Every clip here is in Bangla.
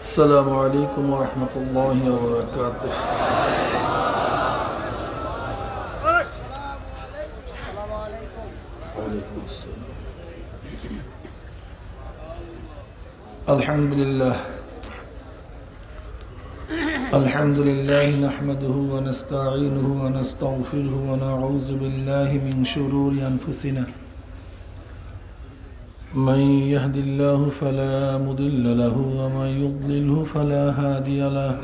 السلام عليكم ورحمة الله وبركاته. وعليكم السلام. الحمد لله نحمده ونستعينه ونستغفره ونعوذ بالله من شرور أنفسنا. من يهد الله فلا مضل له ومن يضلله فلا هادي له.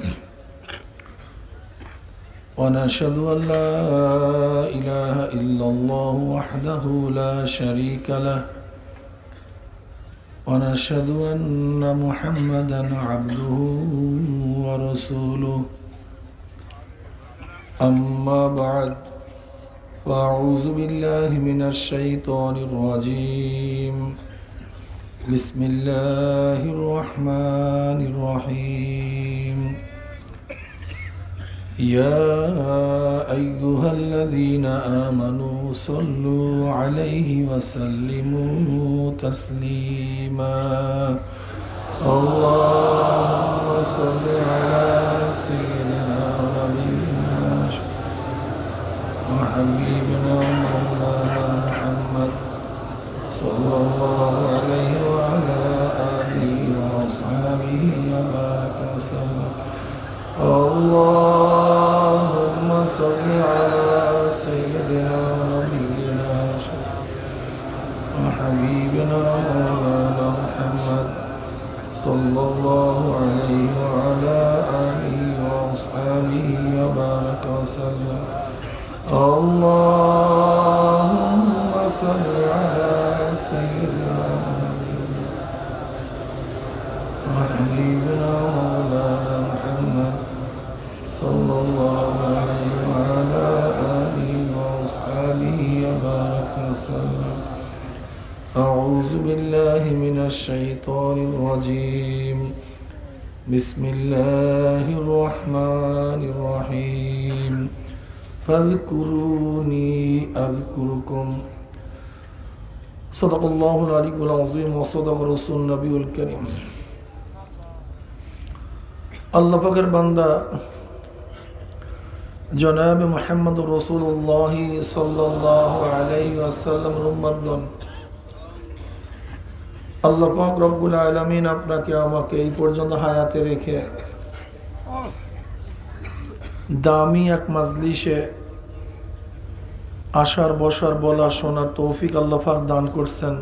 ونشهد أن لا إله إلا الله وحده لا شريك له. ونشهد أن محمدا عبده ورسوله. أما بعد فأعوذ بالله من الشيطان الرجيم. بسم الله الرحمن الرحيم. يا أيها الذين آمنوا صلوا عليه وسلموا تسليما. اللهم صل على سيدنا ونبينا وحبيبنا مولانا محمد صلى الله عليه وعلى آله وأصحابه وبارك وسلم. اللهم صل على سيدنا ونبينا وحبيبنا مولانا محمد صلى الله عليه وعلى آله وأصحابه وبارك وسلم. اللهم صل على سيدنا ونبينا وحبيبنا مولانا محمد صلى الله عليه وعلى آله وأصحابه وبارك وسلم. أعوذ بالله من الشيطان الرجيم. بسم الله الرحمن الرحيم. فاذكروني أذكركم. صدق الله العلي العظيم وصدق رسول النبي الكريم. আল্লাহ পাকের বান্দা জনাব মুহাম্মদ রাসূলুল্লাহ সাল্লাল্লাহু আলাইহি ওয়াসাল্লাম উম্মতগণ, আল্লাহ পাক রব্বুল আলামিন আপনাকে আমাকে এই পর্যন্ত হায়াতে রেখে দামি এক মাজলিসে আসার বসার বলা শোনার তৌফিক আল্লাহ পাক দান করছেন।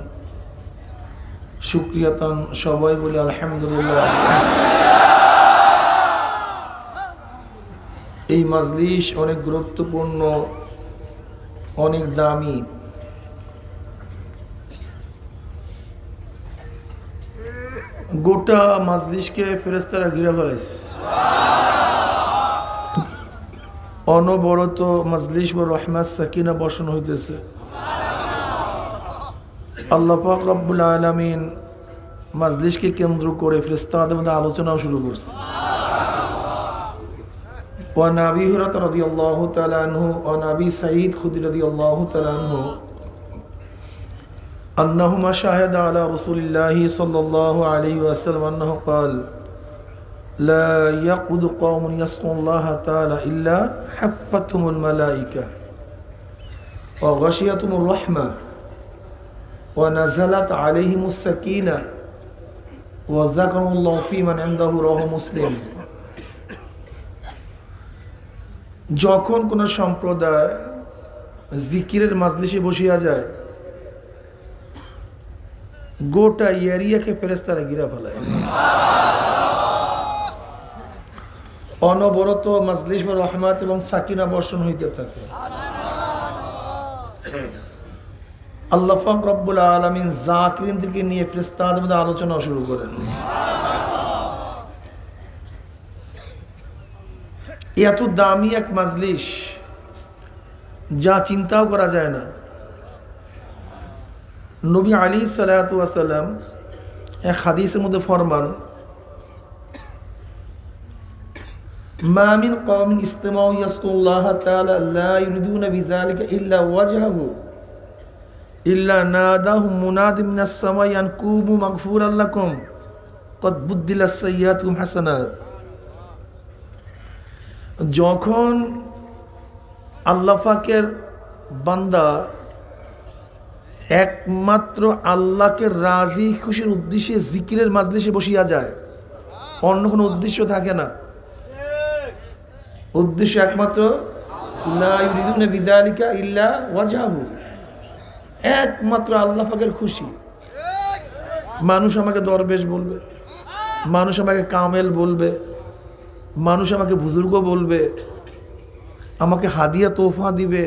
শুকরিয়াতান সবাই বলে আলহামদুলিল্লাহ। এই মাজলিস অনেক গুরুত্বপূর্ণ, অনেক দামি। গোটা মাজলিসকে ফেরেশতারা ঘিরে ফেলেছে। অনবরত মাজলিস বা রহমত সাকিনা বর্ষণ হইতেছে। আল্লাহ পাক রব্বুল আলামিন মাজলিসকে কেন্দ্র করে ফেরেশতাদের মধ্যে আলোচনাও শুরু করছে। وعن أبي هريرة رضي الله تعالى عنه وعن أبي سعيد الخدري رضي الله تعالى عنه أنهما شاهد على رسول الله صلى الله عليه وسلم أنه قال لا يقعد قوم يذكرون الله تعالى إلا حفتهم الملائكة وغشيتهم الرحمة ونزلت عليهم السكينة وذكروا الله في من عنده رواه مسلم. যখন কোন সম্প্রদায় জিকিরের মাজলিসে বসিয়া যায়, গোটা এরিয়াকে ফেরেশতারা ঘিরে ফেলায়। অনবরত মাজলিস বা রহমত এবং সাকিনা বর্ষণ হইতে থাকে। আল্লাহ পাক রব্বুল আলামিন জাকিরিনদেরকে নিয়ে ফেরেশতাদের মধ্যে আলোচনা শুরু করেন। এত দামি এক মাজলিস যা চিন্তাও করা যায় না। নবী আলাইহিস সালাতু ওয়াস সালাম এক হাদিসের মধ্যে ফরমান, মা মিন কওমিন ইসতামাউ ইয়াসকুল্লাহ তাআলা লা ইউরিদুনা বিযালিকা ইল্লা ওয়াজহাহু ইল্লা নাদাহুম মুনাদিম মিনাস সামাই আন কুমু মাগফুরাল লাকুম কদ বুদ্দিলাস সাইয়্যাতুহুম হাসানাত। যখন আল্লাহ পাকের বান্দা একমাত্র আল্লাহকে রাজি খুশির উদ্দেশ্যে জিকিরের মাজলিসে বসিয়া যায়, অন্য কোনো উদ্দেশ্য থাকে না, উদ্দেশ্য একমাত্র লা ইউরিদুনা বিযালিকা ইল্লা ওয়াজহাহু, একমাত্র আল্লাহ পাকের খুশি। মানুষ আমাকে দরবেশ বলবে, মানুষ আমাকে কামেল বলবে, মানুষ আমাকে বুজুর্গ বলবে, আমাকে হাদিয়া তোহফা দিবে,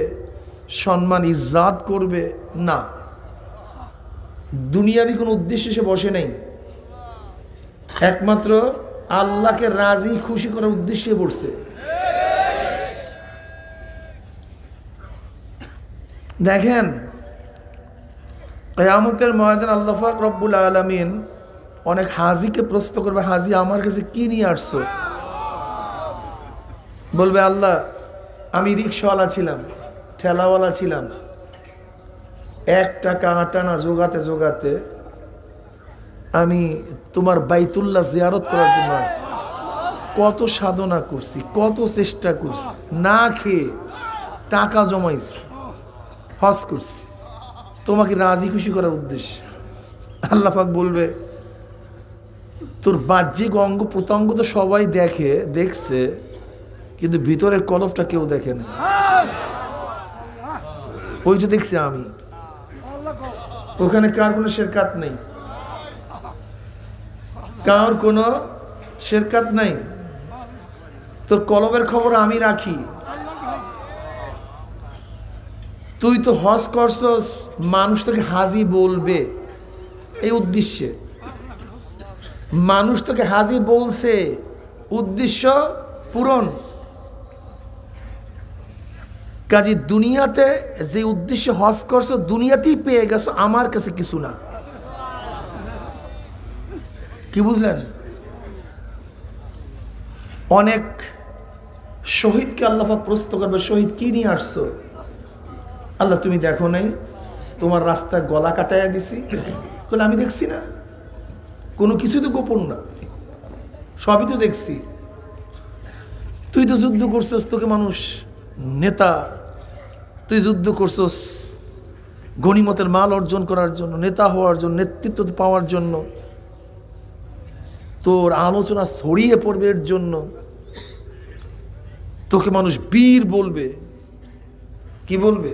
সম্মান ইজ্জাত করবে, না, দুনিয়াবি কোনো উদ্দেশ্যে সে বসে নেই, একমাত্র আল্লাহকে রাজি খুশি করার উদ্দেশ্যে বসছে। দেখেন কিয়ামতের ময়দানে আল্লাহ পাক রব্বুল আলামিন অনেক হাজীকে প্রশ্ন করবে, হাজী আমার কাছে কি নিয়ে আসছো? বলবে আল্লাহ আমি রিক্সাওয়ালা ছিলাম, ঠেলাওয়ালা ছিলাম, 1 টাকা আটা না জোগাতে জোগাতে আমি তোমার বাইতুল্লাহ জিয়ারত করার জন্য আসছি। কত সাধনা করছি, কত চেষ্টা করছি, না খেয়ে টাকা জমাইছি, হজ করছি তোমাকে রাজি খুশি করার উদ্দেশ্যে। আল্লাহ পাক বলবে তোর বাহ্যিক অঙ্গ প্রত্যঙ্গ তো সবাই দেখছে, কিন্তু ভিতরের কলবটা কেউ দেখে না, ওইটা দেখছি আমি। ওখানে কার কোনো শেরকাত নেই, কার কোনো শেরকাত নাই, তোর কলবের খবর আমি রাখি। তুই তো হজ করছস, মানুষ তোকে হাজি বলবে এই উদ্দেশ্যে, মানুষ তোকে হাজি বলছে উদ্দেশ্য পূরণ। কাজে দুনিয়াতে যে উদ্দেশ্যে হজ করছো দুনিয়াতেই পেয়ে গেছো, আমার কাছে কিছু না। কি বুঝলেন? অনেক শহীদকে আল্লাহ পাক প্রশ্ন করবে, শহীদ কি নিয়ে আসছো? আল্লাহ তুমি দেখো নাই তোমার রাস্তায় গলা কাটাইয়া দিছি? বলে আমি দেখছি না, কোনো কিছু তো গোপন না, সবই তো দেখছি। তুই তো যুদ্ধ করছস, তোকে মানুষ নেতা, তুই যুদ্ধ করছস গনিমতের মাল অর্জন করার জন্য, নেতা হওয়ার জন্য, নেতৃত্ব পাওয়ার জন্য, তোর আলোচনা ছড়িয়ে পড়বে এর জন্য, তোকে মানুষ বীর বলবে। কি বলবে?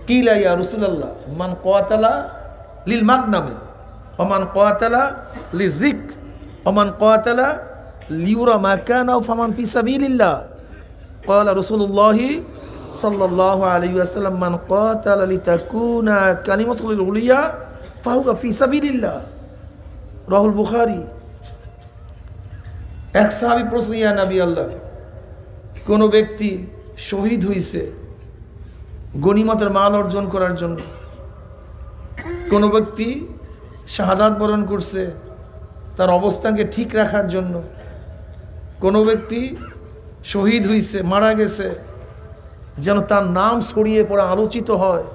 কিলা ইয়া রাসূলুল্লাহ মান কাতালা লিল মাগনামে ওয়া মান কাতালা লিযিকর ওয়া মান কাতালা লিউরা মাকানা ফামান ফি সাবিলিল্লাহ। ক্বালা রাসূলুল্লাহ সাল্লাল্লাহু আলাইহি ওয়াসাল্লাম মান কাতালা লিতাকুনা কালিমাতুল উলিয়া ফাহুয়া ফি সাবিলিল্লাহ। রাহুল বুখারী। এক সাহাবী প্রশ্ন, ইয়া নবী আল্লাহ, কোন ব্যক্তি শহীদ হইছে গনিমতের মাল অর্জন করার জন্য, কোন ব্যক্তি শাহাদাত বরণ করছে তার অবস্থানকে ঠিক রাখার জন্য, কোন ব্যক্তি শহীদ হইছে মারা গেছে যেন তার নাম ছড়িয়ে পড়ে আলোচিত হয়,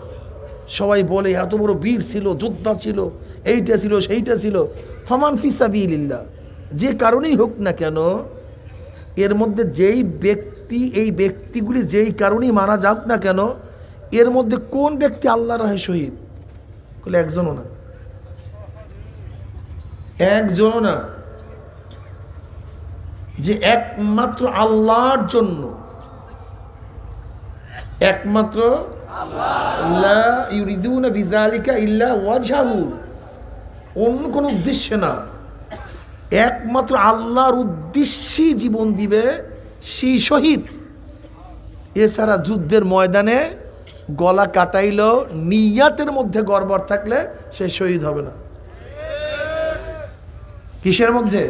সবাই বলে এত বড় বীর ছিল, যোদ্ধা ছিল, এইটা ছিল সেইটা ছিল। ফামান ফি সাবিলিল্লাহ, যে কারণেই হোক না কেন, এর মধ্যে যেই ব্যক্তি, এই ব্যক্তিগুলি যেই কারণেই মারা যাক না কেন, এর মধ্যে কোন ব্যক্তি আল্লাহর রাহে শহীদ? বলে একজনও না, একজনও না। যে একমাত্র আল্লাহর জন্য, একমাত্র লা ইউরিদুনা বিযালিকা ইল্লা ওয়াজহাহু, অন্য কোনো উদ্দেশ্যে না, একমাত্র আল্লাহর উদ্দেশ্যেই জীবন দিবে সেই শহীদ। এছাড়া যুদ্ধের ময়দানে গলা কাটাইল, নিয়াতের মধ্যে গড়বড় থাকলে সে শহীদ হবে না। কিসের মধ্যে?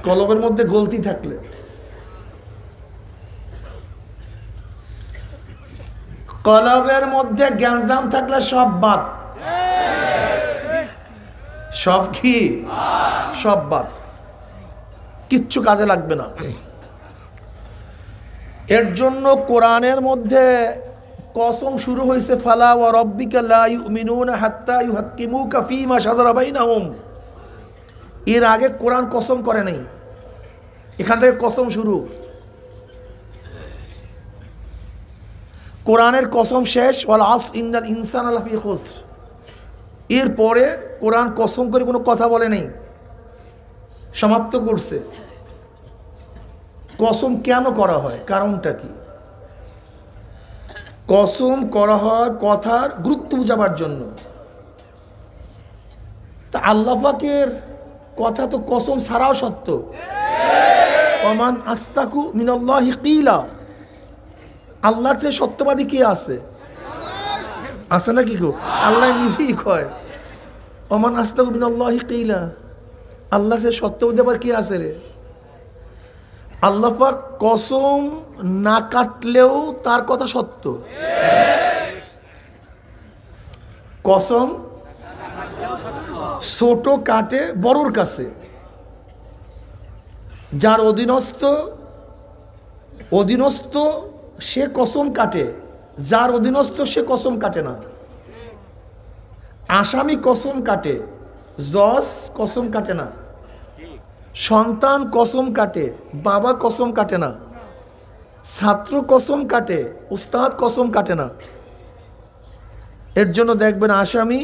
কলবের মধ্যে গলতি থাকলে। কলবের মধ্যে গ্যাঞ্জাম থাকলে সব বাদ, সব কি? সব বাদ, কিচ্ছু কাজে লাগবে না। এর জন্য কোরআনের মধ্যে কসম শুরু হয়েছে, ফালা ওয়া রাব্বিকা লা ইউমিনুনা হাত্তা ইউহাক্কিমুকা ফীমা শাজারা বাইনাহুম এর আগে কোরআন কসম করে নাই, এখান থেকে কসম শুরু। কোরআনের কসম শেষ, ওয়াল আসর ইন্নাল ইনসানা লাফি খুসর। এরপরে কোরআন কসম করে কোনো কথা বলে নেই, সমাপ্ত করছে। কসম কেন করা হয়, কারণটা কি? কসম করা হয় কথার গুরুত্ব বোঝাবার জন্য। তা আল্লাহ পাকের কথা তো কসম ছাড়াও সত্য। ওমান আস্তাকু মিনাল্লাহি কিলা, আল্লাহর চেয়ে সত্যবাদী কে আছে? আছে না কি গো? আল্লাহ নিজেই কয় ওমান আস্তাকু মিনাল্লাহি কিলা, আল্লাহর চেয়ে সত্যবাদী আবার কে আছে রে? আল্লাহ পাক কসম না কাটলেও তার কথা সত্য। কসম ছোট কাটে বড়র কাছে, যার অধীনস্থ সে কসম কাটে, যার অধীনস্থ সে কসম কাটে না। আসামি কসম কাটে, জজ কসম কাটে না। সন্তান কসম কাটে, বাবা কসম কাটে না। ছাত্র কসম কাটে, উস্তাদ কসম কাটে না। এর জন্য দেখবেন আসামি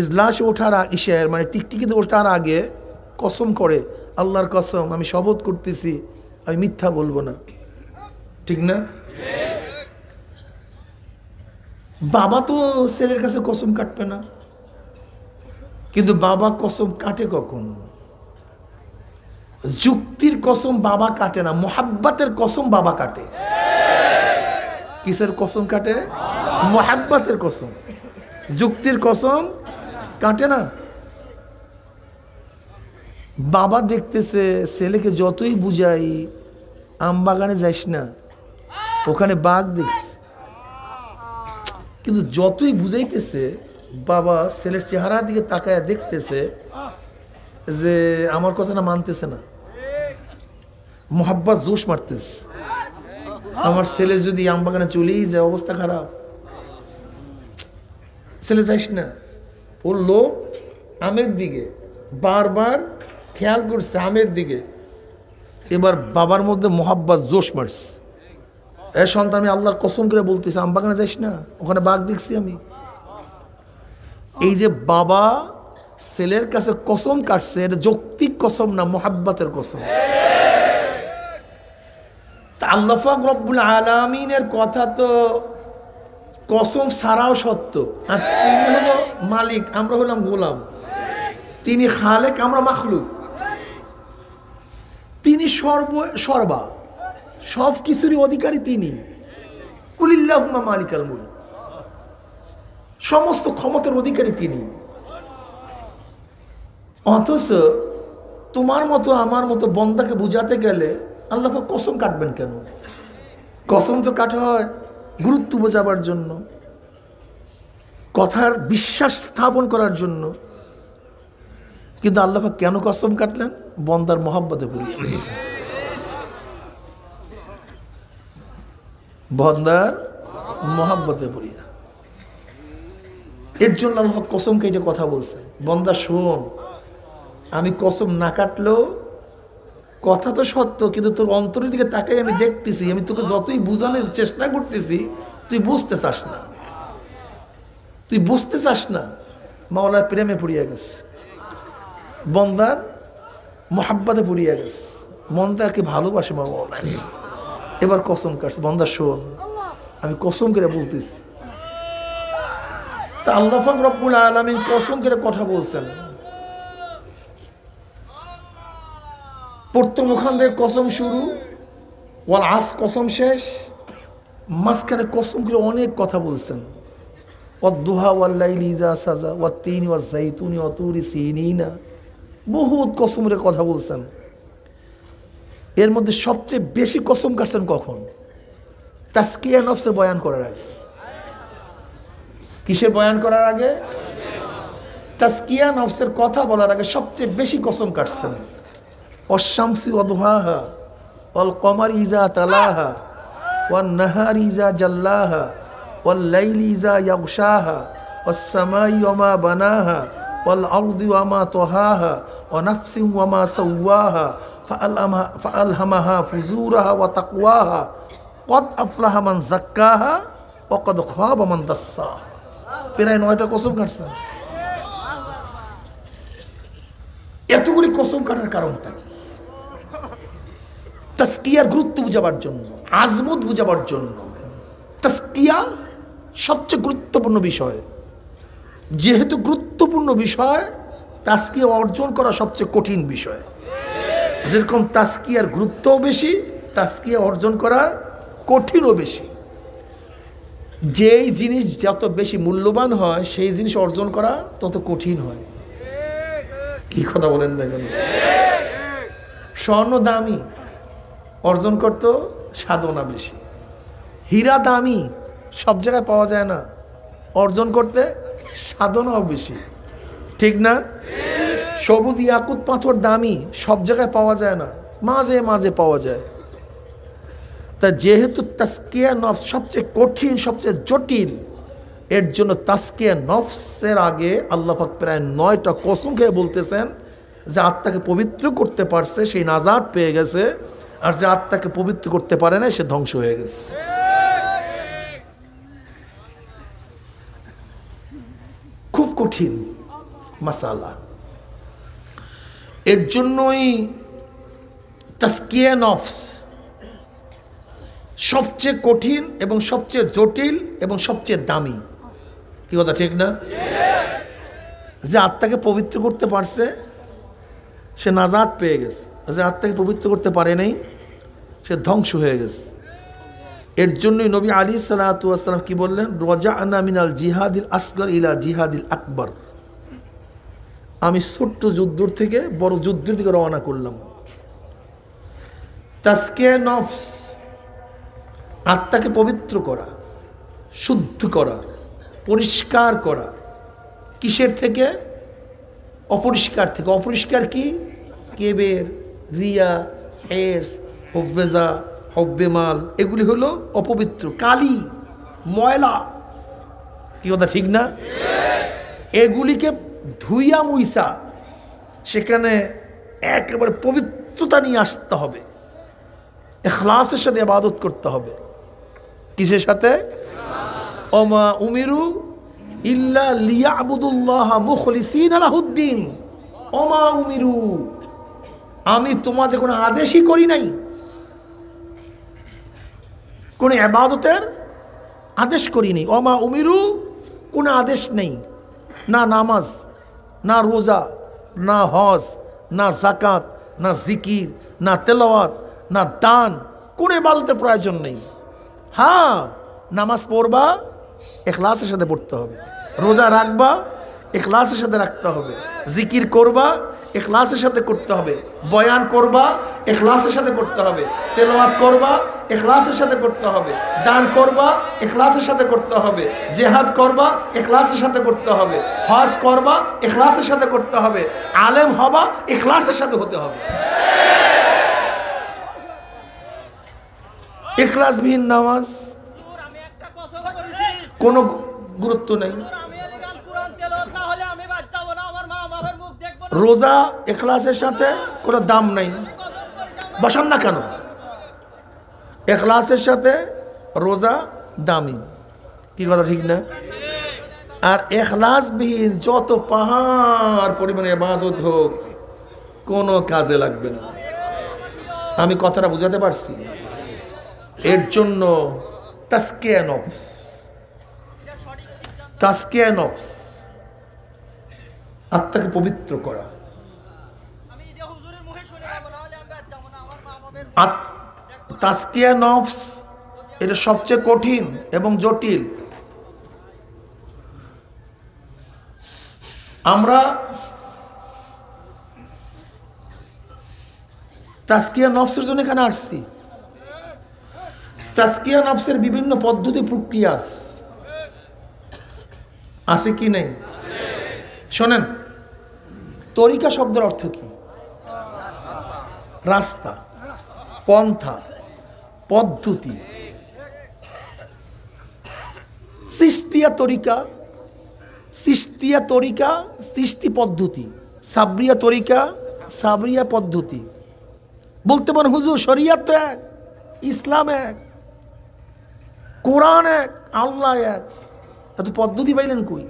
ইজলাসে ওঠার ইশার মানে টিকটিকিতে ওঠার আগে কসম করে, আল্লাহর কসম আমি শপথ করতেছি আমি মিথ্যা বলবো না। ঠিক না? বাবা তো ছেলের কাছে কসম কাটবে না, কিন্তু বাবা কসম কাটে কখন? যুক্তির কসম বাবা কাটে না, মোহাব্বতের কসম বাবা কাটে। কিসের কসম কাটে? মোহাব্বতের কসম। যুক্তির কসম কাটে না। বাবা দেখতেছে ছেলেকে যতই বুঝাই আম বাগানে যাইস না, ওখানে বাঘ দেখছে, কিন্তু যতই বুঝাইতেছে বাবা ছেলের চেহারার দিকে তাকায় দেখতেছে যে আমার কথাটা মানতেছে না। মোহাব্বত জোশ মারতেছে, আমার ছেলে যদি আম বাগানে চলেই যায় অবস্থা খারাপ, ছেলে যাইস না। ওর লোক আমের দিকে বারবার খেয়াল করছে, আমের দিকে। এবার বাবার মধ্যে মোহাব্বত জোশ মারছে, এ সন্তান আমি আল্লাহর কসম করে বলতেছি আম বাগানে যাইস না, ওখানে বাঘ দেখছি আমি। এই যে বাবা ছেলের কাছে কসম কাটছে, এটা যৌক্তিক কসম না, মোহাব্বতের কসম। আল্লাহ পাক রব্বুল আলামিনের কথা তো কসম ছাড়াও সত্য। আর তিনি হলো মালিক, আমরা হলাম গোলাম। তিনি খালেক, আমরা মাখলুক। তিনি সর্বা, সব কিছুরই অধিকারী তিনি। কুলিল্লাহুম্মা মালিকাল মুলক, সমস্ত ক্ষমতার অধিকারী তিনি। অথচ তোমার মতো আমার মতো বন্দাকে বুঝাতে গেলে আল্লাহ পাক কসম কাটবেন কেন? কসম তো কাটা হয় গুরুত্ব বোঝাবার জন্য, কথার বিশ্বাস স্থাপন করার জন্য। কিন্তু আল্লাহ পাক কেন কসম কাটলেন? বন্দার মহব্বতে পড়িয়া, বন্দার মহব্বতে পড়িয়া। এর জন্য আল্লাহ পাক কসম কেটে কথা বলছে, বন্দা শোন, আমি কসম না কাটলেও কথা তো সত্য, কিন্তু তোর অন্তরের দিকে তাকাই আমি দেখতেছি, আমি তোকে যতই বোঝানোর চেষ্টা করতেছি তুই বুঝতে চাস না, তুই বুঝতে চাস না। মাওলার প্রেমে পড়িয়া গেছে, বন্দার মোহাব্বতে পড়িয়া গেছে, বন্দাকে ভালোবাসে মাওলা। এবার কসম কাটছে, বন্দা শোন, আমি কসম করে বলতেছি। তা আল্লাহ পাক রব্বুল আলামিন কসম করে কথা বলছেন। প্রথম ওখান থেকে কসম শুরু, ওয়াল আস কসম শেষ, মাঝখানে কসম করে অনেক কথা বলছেন। ওয়াদ-দুহা ওয়াল-লাইলি ইযা সাজা ওয়াত-তিনি ওয়াজ-যাইতুনি ওয়া-তুরি সিনিনা, বহুত কসমের কথা বলছেন। এর মধ্যে সবচেয়ে বেশি কসম কাটছেন কখন? তাজকিয়া নফসের বয়ান করার আগে। কিসের বয়ান করার আগে? তাজকিয়া নফসের কথা বলার আগে সবচেয়ে বেশি কসম কাটছেন। অশ-শামসি ওয়া-দুহাহা ওয়াল-কমারি ইযা তালাহা ওয়ান-নাহারি ইযা জাল্লাহা ওয়াল-লাইলি ইযা ইয়াগশাহা ওয়াস-সামাই ওয়া মা বানাহা ওয়াল আরদি ওয়া মা তাহাহা ওয়া নাফসিন ওয়া মা সাওয়াহা ফাআলহামাহা ফুজুরাহা ওয়া তাকওয়াহা কদ আফলাহা মান যাক্কাহা ওয়া কদ খাবা মান দাসসাহা। প্রায় 9টা কসম কাটছেন। এতগুলি কসম কাটার কারণটা কি? তাসকিয়ার গুরুত্ব বুঝাবার জন্য, আজমত বুঝাবার জন্য। তাসকিয়া সবচেয়ে গুরুত্বপূর্ণ বিষয়। যেহেতু গুরুত্বপূর্ণ বিষয়, তাসকিয়া অর্জন করা সবচেয়ে কঠিন বিষয়। যেরকম তাসকিয়ার গুরুত্বও বেশি, তাসকিয়া অর্জন করা কঠিনও বেশি। যেই জিনিস যত বেশি মূল্যবান হয়, সেই জিনিস অর্জন করা তত কঠিন হয়। কি কথা বলেন না কেন? স্বর্ণ দামি, অর্জন করতে সাধনা বেশি। হীরা দামি, সব জায়গায় পাওয়া যায় না, অর্জন করতে সাধনাও বেশি। ঠিক না? সবুজ ইয়াকুত পাথর দামি, সব জায়গায় পাওয়া যায় না, মাঝে মাঝে পাওয়া যায়। তা যেহেতু তাসকিয়া নফস সবচেয়ে কঠিন, সবচেয়ে জটিল, এর জন্য তাসকিয়া নফসের আগে আল্লাহ পাক প্রায় 9টা কসম খেয়ে বলতেছেন যে আত্মাকে পবিত্র করতে পারছে সেই নাজাত পেয়ে গেছে, আর যে আত্মাকে পবিত্র করতে পারে না সে ধ্বংস হয়ে গেছে। খুব কঠিন মাসালা। এর জন্যই তাসকিয়া নফস সবচেয়ে কঠিন এবং সবচেয়ে জটিল এবং সবচেয়ে দামি। কি কথা ঠিক না? যে আত্মাকে পবিত্র করতে পারছে সে নাজাত পেয়ে গেছে, যে আত্মাকে পবিত্র করতে পারে নাই সে ধ্বংস হয়ে গেছে। এর জন্যই নবী আলী সাল্লাল্লাহু আলাইহি ওয়াসাল্লাম কি বললেন? রাজা'না মিনাল জিহাদিল আসগর ইলা জিহাদিল আকবর। আমি ছোট্ট যুদ্ধ থেকে বড় যুদ্ধের দিকে রওনা করলাম। তাসকিয়া নফস আত্মাকে পবিত্র করা, শুদ্ধ করা, পরিষ্কার করা। কিসের থেকে? অপরিষ্কার থেকে। অপরিষ্কার কি? কেবের, রিয়া, হেরস, হুব্বেজা, হব্বেমাল, এগুলি হলো অপবিত্র, কালি, ময়লা। কি কথা ঠিক না? এগুলিকে ধুইয়া মুইসা সেখানে একেবারে পবিত্রতা নিয়ে আসতে হবে। ইখলাসের সাথে ইবাদত করতে হবে। কিসের সাথে? ওমা উমিরু ইল্লা লিয়াবুদুল্লাহ মুখলিসিনা লাহুদ্দিন। ওমা উমিরু, আমি তোমাদের কোনো আদেশই করি নাই, কোন ইবাদতের আদেশ করিনি। ওমা উমিরু, কোনো আদেশ নেই, না নামাজ, না রোজা, না হজ, না যাকাত, না জিকির, না তেলাওয়াত, না দান, কোন ইবাদতের প্রয়োজন নেই। হ্যাঁ, নামাজ পড়বা ইখলাসের সাথে পড়তে হবে, রোজা রাখবা ইখলাসের সাথে রাখতে হবে, জিকির করবা ইখলাসের সাথে করতে হবে, বয়ান করবা ইখলাসের সাথে করতে হবে, তেলাওয়াত করবা ইখলাসের সাথে করতে হবে, দান করবা ইখলাসের সাথে করতে হবে, জিহাদ করবা ইখলাসের সাথে করতে হবে, হজ করবা ইখলাসের সাথে করতে হবে, আলেম হবা ইখলাসের সাথে হতে হবে। ইখলাসবিহীন নামাজ কোনো গুরুত্ব নেই। রোজা ইখলাসের সাথে কোনো দাম নাই, বসান না কেন? ইখলাসের সাথে রোজা দামি। কি কথা ঠিক না? আর ইখলাসবিহীন যত পাহাড় পরিমাণে ইবাদত হোক কোনো কাজে লাগবে না। আমি কথাটা বুঝাতে পারছি? এর জন্য তাসকিয়া নফস, তাসকিয়া নফস আত্মাকে পবিত্র করা। তাসকিয়া নফস এটা সবচেয়ে কঠিন এবং জটিল। আমরা তাসকিয়া নফসের জন্য এখানে আসছি। তাসকিয়া নফসের বিভিন্ন পদ্ধতি প্রক্রিয়া আছে কি নেই? শোনেন, তরিকা শব্দের অর্থ কি? রাস্তা, পন্থা, পদ্ধতি। চিশতিয়া তরিকা চিশতিয়া তরিকা, চিশতি পদ্ধতি, সাবরিয়া তরিকা, সাবরিয়া পদ্ধতি। বলতে পারেন হুজুর শরিয়াত তো এক, ইসলাম এক, কোরআন এক, আল্লাহ এক, এত পদ্ধতি পাইলেন কই?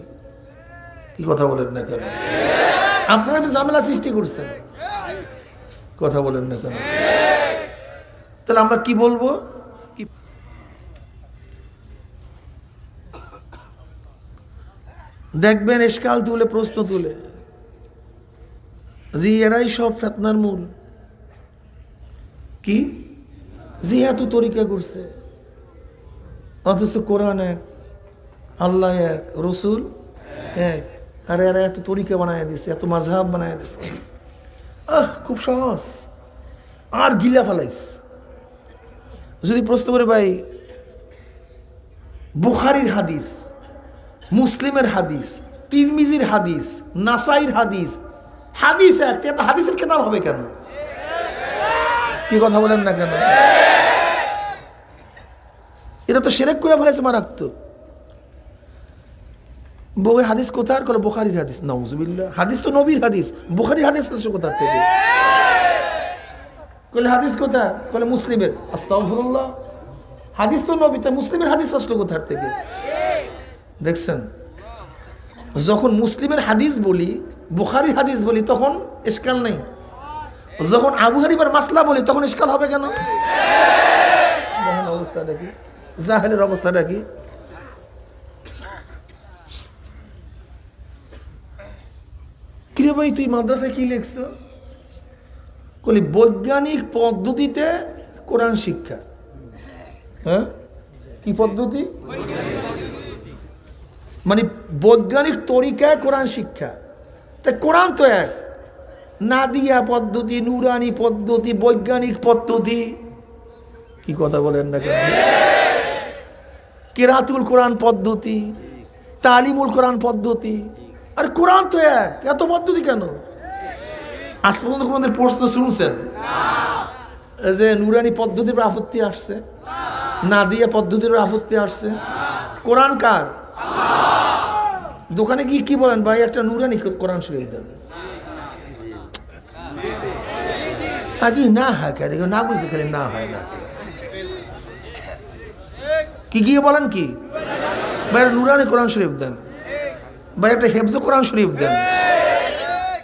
কি কথা বলেন না কেন? আপনারা তো ঝামেলা সৃষ্টি করছেন, কথা বলেন না কেন? তাহলে আমরা কি বলবো? কি দেখবেন এশকাল তুলে, প্রশ্ন তুলে, জি এরাই সব ফিতনার মূল। কি জি এত তরিকা করছে, অথচ কোরআন এক, আল্লাহ এক, রসুল এক, আর এরা এত তরিকা বানায় দিছে, এত মাযহাব বানায় দিছে। খুব সহজ, আর গিলা ফেলাইস। যদি প্রশ্ন করে ভাই বুখারীর হাদিস, মুসলিমের হাদিস, তিরমিজির হাদিস, নাসাইর হাদিস, হাদিস এক, এত হাদিসের কিতাব হবে কেন? কি কথা বলেন না কেন? এটা তো শিরক করে ফেলেছে মারাত্মক। বউয়ে হাদিস কোথার? বলে বুখারীর হাদিস। নাউজুবিল্লাহ, হাদিস তো নবীর হাদিস, বুখারীর হাদিস আসছে কোথা থেকে? বলে হাদিস কোথা? বলে মুসলিমের। আস্তাগফিরুল্লাহ, হাদিস তো নবী, তা মুসলিমের হাদিস আসলো কোথার থেকে? দেখছেন, যখন মুসলিমের হাদিস বলি, বুখারীর হাদিস বলি, তখন ইশকাল নেই। যখন আবু হানিফার মাসলা বলি, তখন ইশকাল হবে কেন? অবস্থাটা কি? জাহেলের অবস্থাটা কি? কিরে ভাই তুই মাদ্রাসায় কি লিখছ? বলি বৈজ্ঞানিক পদ্ধতিতে কোরআন শিক্ষা। হ্যাঁ, কি পদ্ধতি? মানে বৈজ্ঞানিক তরিকায় কোরআন শিক্ষা। তা কোরআন তো এক, নাদিয়া পদ্ধতি, নুরানি পদ্ধতি, বৈজ্ঞানিক পদ্ধতি। কি কথা বলেন না কেন? কিরাতুল কোরআন পদ্ধতি, তালিমুল কোরআন পদ্ধতি, আর কোরআন তো এক, এত পদ্ধতি কেন? আজ পর্যন্ত কোনদের প্রশ্ন শুনছেন যে নুরানি পদ্ধতির আপত্তি আসছে, নাদিয়া পদ্ধতির আপত্তি আসছে? কোরআন কার? দোকানে গিয়ে কি বলেন ভাই একটা নুরানি কোরআন শরীফ দেন, আগে না হয় কেন? না বুঝে খেলে না হয় না, কি গিয়ে বলেন কি ভাই নুরানি কোরআন শরীফ দেন, ভাই একটা হেফজ কোরআন শরীফ দেন,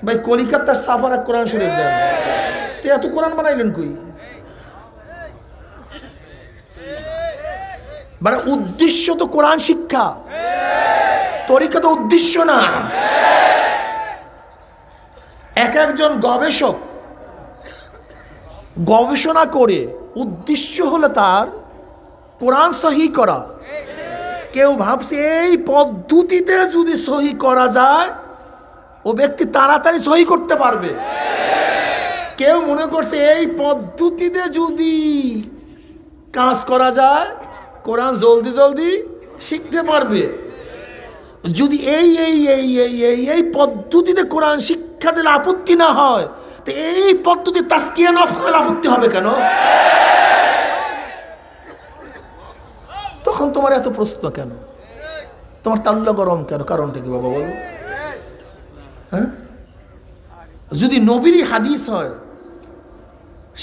ভাই কলিকাতার সাফার কোরআন শরীফ দেন। এত কোরআন বানাইলেন কই? মানে উদ্দেশ্য তো কোরআন শিক্ষা, তরিকা তো উদ্দেশ্য না। এক একজন গবেষক গবেষণা করে উদ্দেশ্য হলো তার কোরআন সহি করা। কেউ ভাবছে এই পদ্ধতিতে যদি সহি করা যায় ও ব্যক্তি তাড়াতাড়ি সহি করতে পারবে। কেউ মনে করছে এই পদ্ধতিতে যদি কাজ করা যায় কোরআন জলদি জলদি শিখতে পারবে। যদি এই এই এই এই এই এই পদ্ধতিতে কোরআন শিক্ষা দিলে আপত্তি না হয়, তো এই পদ্ধতি তাসকিয়া নফস করলে আপত্তি হবে কেন? তখন তোমার এত প্রশ্ন কেন? তোমার তাল্লা গরম কেন? কারণটা কি বাবা বলো? হ্যাঁ, যদি নবীর হাদিস হয়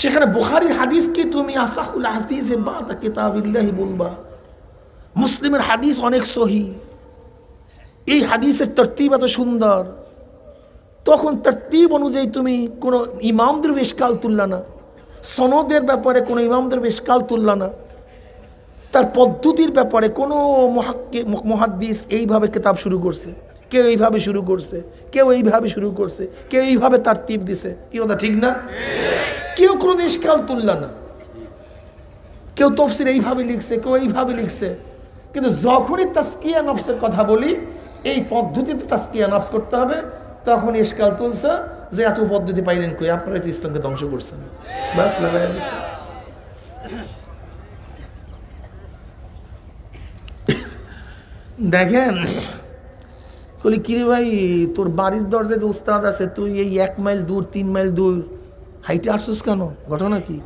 সেখানে বুখারীর হাদিসকে তুমি আসাহুল হাদিস বাদা কিতাবিল্লাহি বলবা, মুসলিমের হাদিস অনেক সহি, এই হাদিসের তরতিব এত সুন্দর, তখন তরতিব অনুযায়ী তুমি কোনো ইমামদের ইশকাল তুললা না, সনদের ব্যাপারে কোনো ইমামদের ইশকাল তুললা না, তার পদ্ধতির ব্যাপারে কোনো মুহাদ্দিস এইভাবে কিতাব শুরু করছে, কেউ এইভাবে শুরু করছে, কেউ এইভাবে শুরু করছে, কেউ এইভাবে তারতিব দিছে। কি কথা ঠিক না? কেউ কোনো ইশকাল তুললা না, কেউ তাফসীর এইভাবে লিখছে, কেউ এইভাবে লিখছে। কিন্তু যখনই তাসকিয়া নফসের কথা বলি, এই পদ্ধতিতে তাসকিয়া নফস করতে হবে, তখন ইশকাল তুলছে যে এত পদ্ধতি পাইলেন কই? আপনারা তো ইসলামকে ধ্বংস করছেন। বাস লাগাই দিছে। দেখেন বলি কিরে ভাই তোর বাড়ির দরজায় তো উস্তাদ আছে, তুই এই 1 মাইল দূর 3 মাইল দূর হাইটে আসছিস কেন? ঘটনা কি?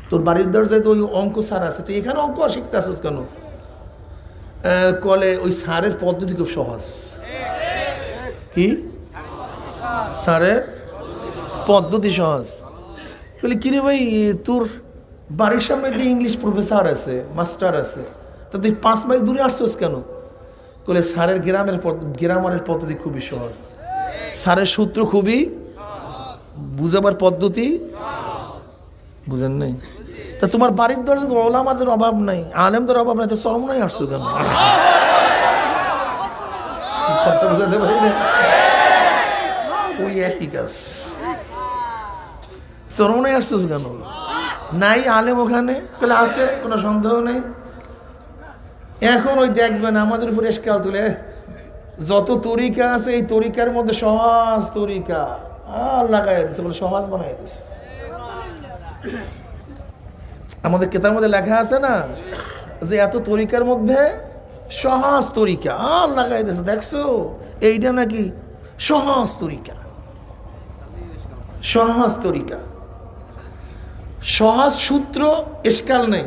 তোর বাড়ির দরজায় তো ওই অঙ্ক স্যার আছে, তুই এখানে অঙ্ক শিখতে আসছিস কেন? কলে ওই স্যারের পদ্ধতি খুব সহজ। কি স্যারের পদ্ধতি সহজ? বলি কিরে ভাই, তোর বাড়ির সামনে দিয়ে ইংলিশ প্রফেসর আছে, মাস্টার আছে, তা তুই 5 মাইল দূরে আসছোস কেন? বলে স্যারের গ্রামারের পদ্ধতি খুবই সহজ, স্যারের সূত্র খুবই, বুঝাবার পদ্ধতি বুঝেন নাই? তা তোমার বাড়ির দরজা তো ওলামাদের অভাব নাই, আলেমদের অভাব নাই, তো চরমনাই আসছো কেন? কথা বুঝাতে পারি না, ওই একই কাজ। চরমনাই আসছোস কেন? নাই আলেম ওখানে? বলে আছে, কোনো সন্দেহ নেই। এখন ওই দেখবেন আমাদের উপর এসকাল তুলে, যত তরিকা আছে এই তরিকার মধ্যে সহজ তরিকা আর লাগাই দিচ্ছে, বলে সহজ বানাই দিচ্ছে। আমাদের কেতার মধ্যে লেখা আছে না যে এত তরিকার মধ্যে সহজ তরিকা আর লাগাই দিচ্ছে, দেখছো এইটা নাকি সহজ তরিকা। সহজ তরিকা, সহজ সূত্র, এসকাল নেই।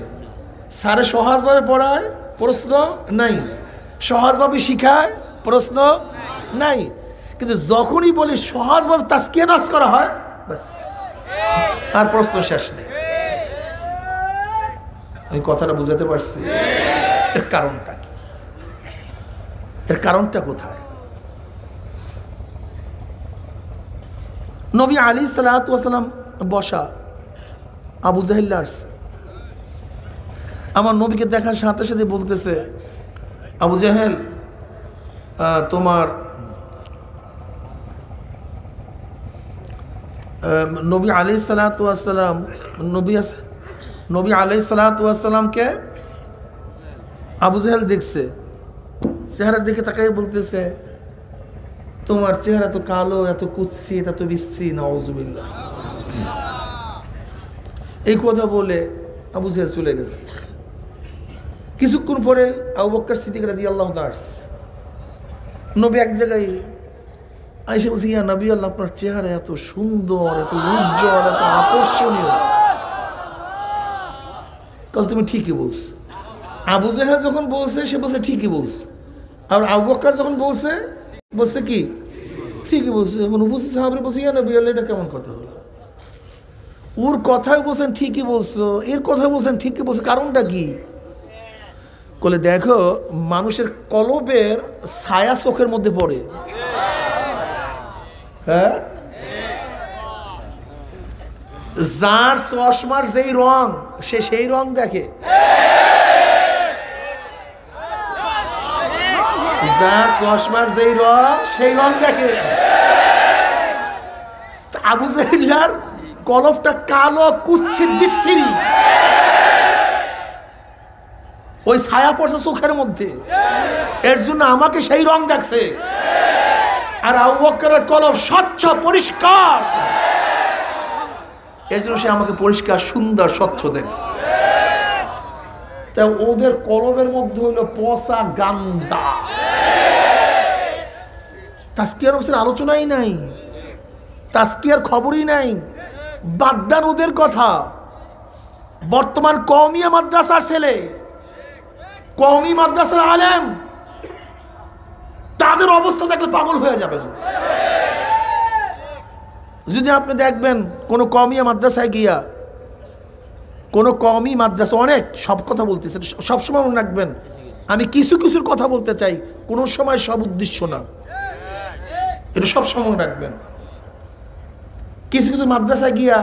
স্যারে সহজভাবে পড়ায়, প্রশ্ন নাই, সহজভাবে শিখায়, প্রশ্ন নাই। কিন্তু যখনই বলি সহজভাবে তাজকিয়া নফস করা হয়, বাস আর প্রশ্ন শেষ নেই। আমি কথাটা বুঝাতে পারছি? এর কারণটা কি? এর কারণটা কোথায়? নবী আলাইহিস সালাতু ওয়াস সালাম বসা, আবু জাহেল আসছে, আমার নবীকে দেখার সাথে সাথে বলতেছে, আবু জাহেল তোমার নবী আলাইহিস সালাতু ওয়াস সালাম, নবী আলাইহিস সালাতু ওয়াস সালামকে আবু জাহেল দেখছে, চেহারার দিকে তাকাই বলতেছে, তোমার চেহারা তো কালো, এত কুৎসিত, এত বিশ্রী, নাউজুবিল্লাহ। এই কথা বলে আবু জাহেল চলে গেছে। কিছুক্ষণ পরে আবু বকর সিদ্দিক রাদিয়াল্লাহু তাআলা নবী এক জায়গায় আয়েশা বলছে, ইয়া নবী আল্লাহ, আপনার চেহারা এত সুন্দর, এত উজ্জ্বল, এত আকর্ষণীয়। কাল তুমি ঠিকই বলছো। আবু জাহেল যখন বলছে সে বলছে ঠিকই বলছে, আর আবু বকর যখন বলছে বলছে কি ঠিকই বলছে। এখন উপস্থিত সাহাবীরা বলছে, ইয়া নবী আল্লাহ, এটা কেমন কথা হলো? ওর কথাই বলছেন ঠিকই বলছো, এর কথা বলছেন ঠিকই বলছো, কারণটা কি? বলে দেখো, মানুষের কলবের ছায়া চোখের মধ্যে পড়ে। হ্যাঁ, যার চশমার যেই রং সে সেই রং দেখে, যার চশমার যেই রং সেই রং দেখে। আবু জাহেলের কলবটা কালো, কুৎসিত, বিশ্রী, ওই ছায়া পড়ছে চোখের মধ্যে, এর জন্য আমাকে সেই রং দেখছে। আর আবু বকরের কলব স্বচ্ছ, পরিষ্কার, এর জন্য সে আমাকে পরিষ্কার, সুন্দর, স্বচ্ছ দেখছে। তা ওদের কলবের মধ্যে হইল পচা, গান্দা। তাজকিয়ার নফসের আলোচনাই নাই, তাজকিয়ার খবরই নাই। বাদ দেন ওদের কথা। বর্তমান কওমিয়া মাদ্রাসার ছেলে, কওমি মাদ্রাসার আলেম, তাদের অবস্থা দেখলে পাগল হয়ে যাবেন। যদি আপনি দেখবেন কোন কওমিয়া মাদ্রাসায় গিয়া, কোন কওমি মাদ্রাসা, অনেক সব কথা বলতেছে, সবসময় মনে রাখবেন আমি কিছু কিছুর কথা বলতে চাই, কোনো সময় সব উদ্দেশ্য না, এটা সবসময় মনে রাখবেন। কিছু কিছু মাদ্রাসায় গিয়া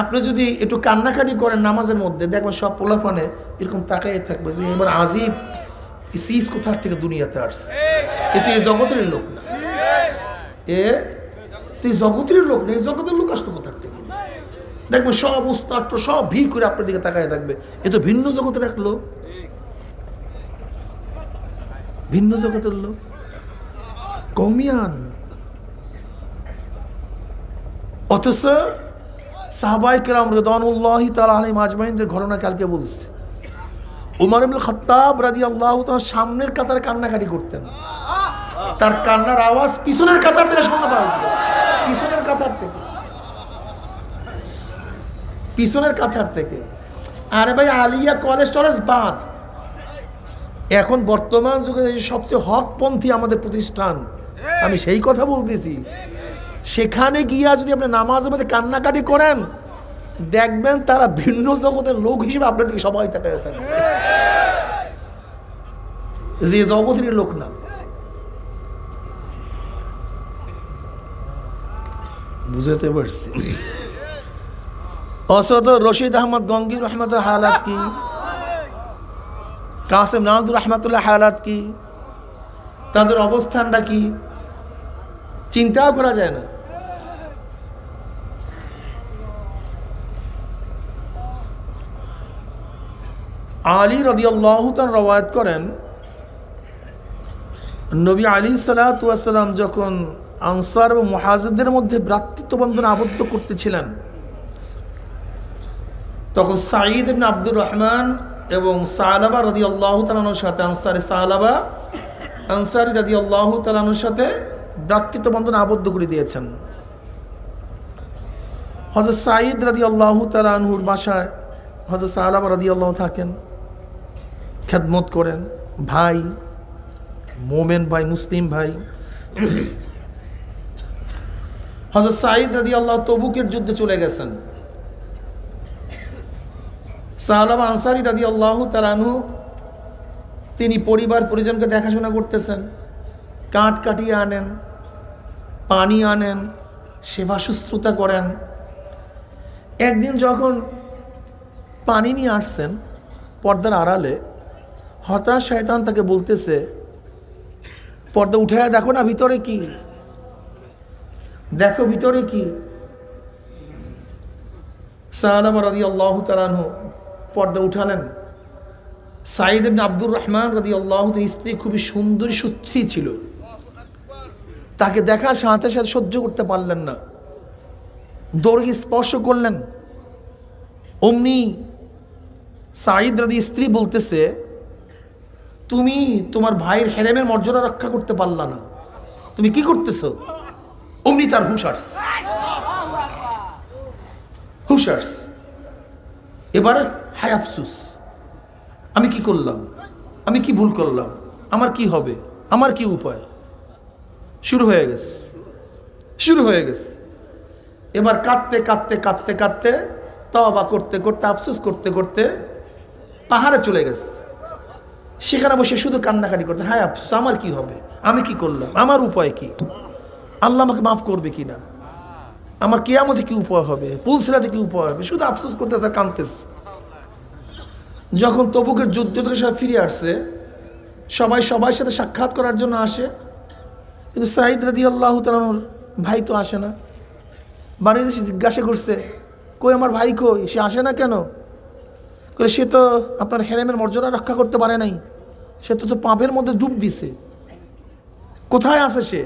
আপনি যদি একটু কান্নাকাটি করেন নামাজের মধ্যে, দেখবেন সব পোলাপানে এরকম তাকাই থাকবে যে এবার আজিব সিস কোথার থেকে দুনিয়াতে আসছে, এ তো এই জগতের লোক না, এ তুই জগতের লোক না, এই জগতের লোক আসতো কোথার থেকে? দেখবেন সব উস্তাদ সব ভিড় করে আপনার দিকে তাকায় থাকবে, এ তো ভিন্ন জগতের এক লোক, ভিন্ন জগতের লোক, কওমিয়ান। অথচ সাহাবায়ে কেরাম রিদওয়ানুল্লাহি তাআলা আলাইহিম আজমাইনদের ঘটনা কালকে বলছে। উমর ইবনে খাত্তাব রাদিয়াল্লাহু তাআলা সামনের কাতারে কান্নাকাটি করতেন, তার কান্নার আওয়াজ পিছনের কাতার থেকে শোনা পাওয়া যেত, পিছনের কাতার থেকে, পিছনের কাতার থেকে। আরে ভাই, আলিয়া কলেজ টলেজ বাদ, এখন বর্তমান যুগে সবচেয়ে হকপন্থী আমাদের প্রতিষ্ঠান, আমি সেই কথা বলতেছি, সেখানে গিয়া যদি আপনি নামাজের মধ্যে কান্নাকাটি করেন, দেখবেন তারা ভিন্ন জগতের লোক হিসেবে আপনার দিকে সবাই তাকায় থাকবে, যে জগতের লোক না। বুঝতে পারছি? অসত রশিদ আহমদ গঙ্গি রহমত হালাত কি, কাসেম নাজুর রহমতুল্লাহ হালাত কি, তাদের অবস্থানটা কি চিন্তাও করা যায় না। আলী রাদিয়াল্লাহু তাআলা রওয়ায়াত করেন, নবী আলাইহিস সালাতু ওয়াস সালাম যখন আনসার ও মুহাজিরদের মধ্যে ভ্রাতৃত্ব বন্ধনে আবদ্ধ করতেছিলেন, তখন সাঈদ ইবনে আব্দুর রহমান এবং সালাবা রাদিয়াল্লাহু তাআলার সাথে আনসারী রাদিয়াল্লাহু তাআলার সাথে ভ্রাতৃত্ব বন্ধনে আবদ্ধ করে দিয়েছেন। হযরত সাঈদ রাদিয়াল্লাহু তাআলা আনহুর বাসায় হযরত সালাবা রাদিয়াল্লাহু থাকেন, খেদমত করেন, ভাই, মোমেন ভাই, মুসলিম ভাই। হযরত সাঈদ রাদিয়াল্লাহু তবুকের যুদ্ধে চলে গেছেন। সালাবা আনসারী রাদিয়াল্লাহু তাআলা আনহু তিনি পরিবার পরিজনকে দেখাশোনা করতেছেন, কাঠ কাটিয়ে আনেন, পানি আনেন, সেবা শুশ্রূষা করেন। একদিন যখন পানি নিয়ে আসছেন পর্দার আড়ালে, হঠাৎ শয়তান তাকে বলতেছে, পর্দা উঠে দেখো না ভিতরে কি, দেখো ভিতরে কি। সালাবা রাদিয়াল্লাহু তাআলা আনহু পর্দা উঠালেন। সাঈদ ইবনে আব্দুর রহমান রাদিয়াল্লাহু তাআলা স্ত্রী খুবই সুন্দরী সুশ্রী ছিল, তাকে দেখার সাথে সাথে সহ্য করতে পারলেন না, দৌড়ে স্পর্শ করলেন। অমনি সাঈদ রাদি স্ত্রী বলতেছে, তুমি তোমার ভাইয়ের হেরেমের মর্যাদা রক্ষা করতে পারলা না, তুমি কি করতেছো? অমনি তার হুশার্স। এবারে হায় আফসুস, আমি কি করলাম, আমি কি ভুল করলাম, আমার কি হবে, আমার কি উপায়, শুরু হয়ে গেছে। এবার কাঁদতে তওবা করতে করতে আফসোস করতে করতে পাহাড়ে চলে গেছে। সেখানে বসে শুধু কান্নাকাটি করতে, হায় আফসোস, আমার কি হবে, আমি কি করলাম, আমার উপায় কি, আল্লাহ আমাকে মাফ করবে কি না, আমার কিয়ামতে কি উপায় হবে, পুলসিরাতে কি উপায় হবে, শুধু আফসোস করতেছে, কাঁদতেছে। যখন তবুকের যুদ্ধ থেকে সবাই ফিরে আসছে, সবার সাথে সাক্ষাৎ করার জন্য আসে, কিন্তু সাঈদ রাদিয়াল্লাহু তাআলার ভাই তো আসে না। বাড়িতে এসে জিজ্ঞাসা করছে, কই আমার ভাই কই, সে আসে না কেন? বলে, সে তো আপনার হেরেমের মর্যাদা রক্ষা করতে পারে নাই, সে তো পাপের মধ্যে ডুব দিছে। কোথায় আছে সে?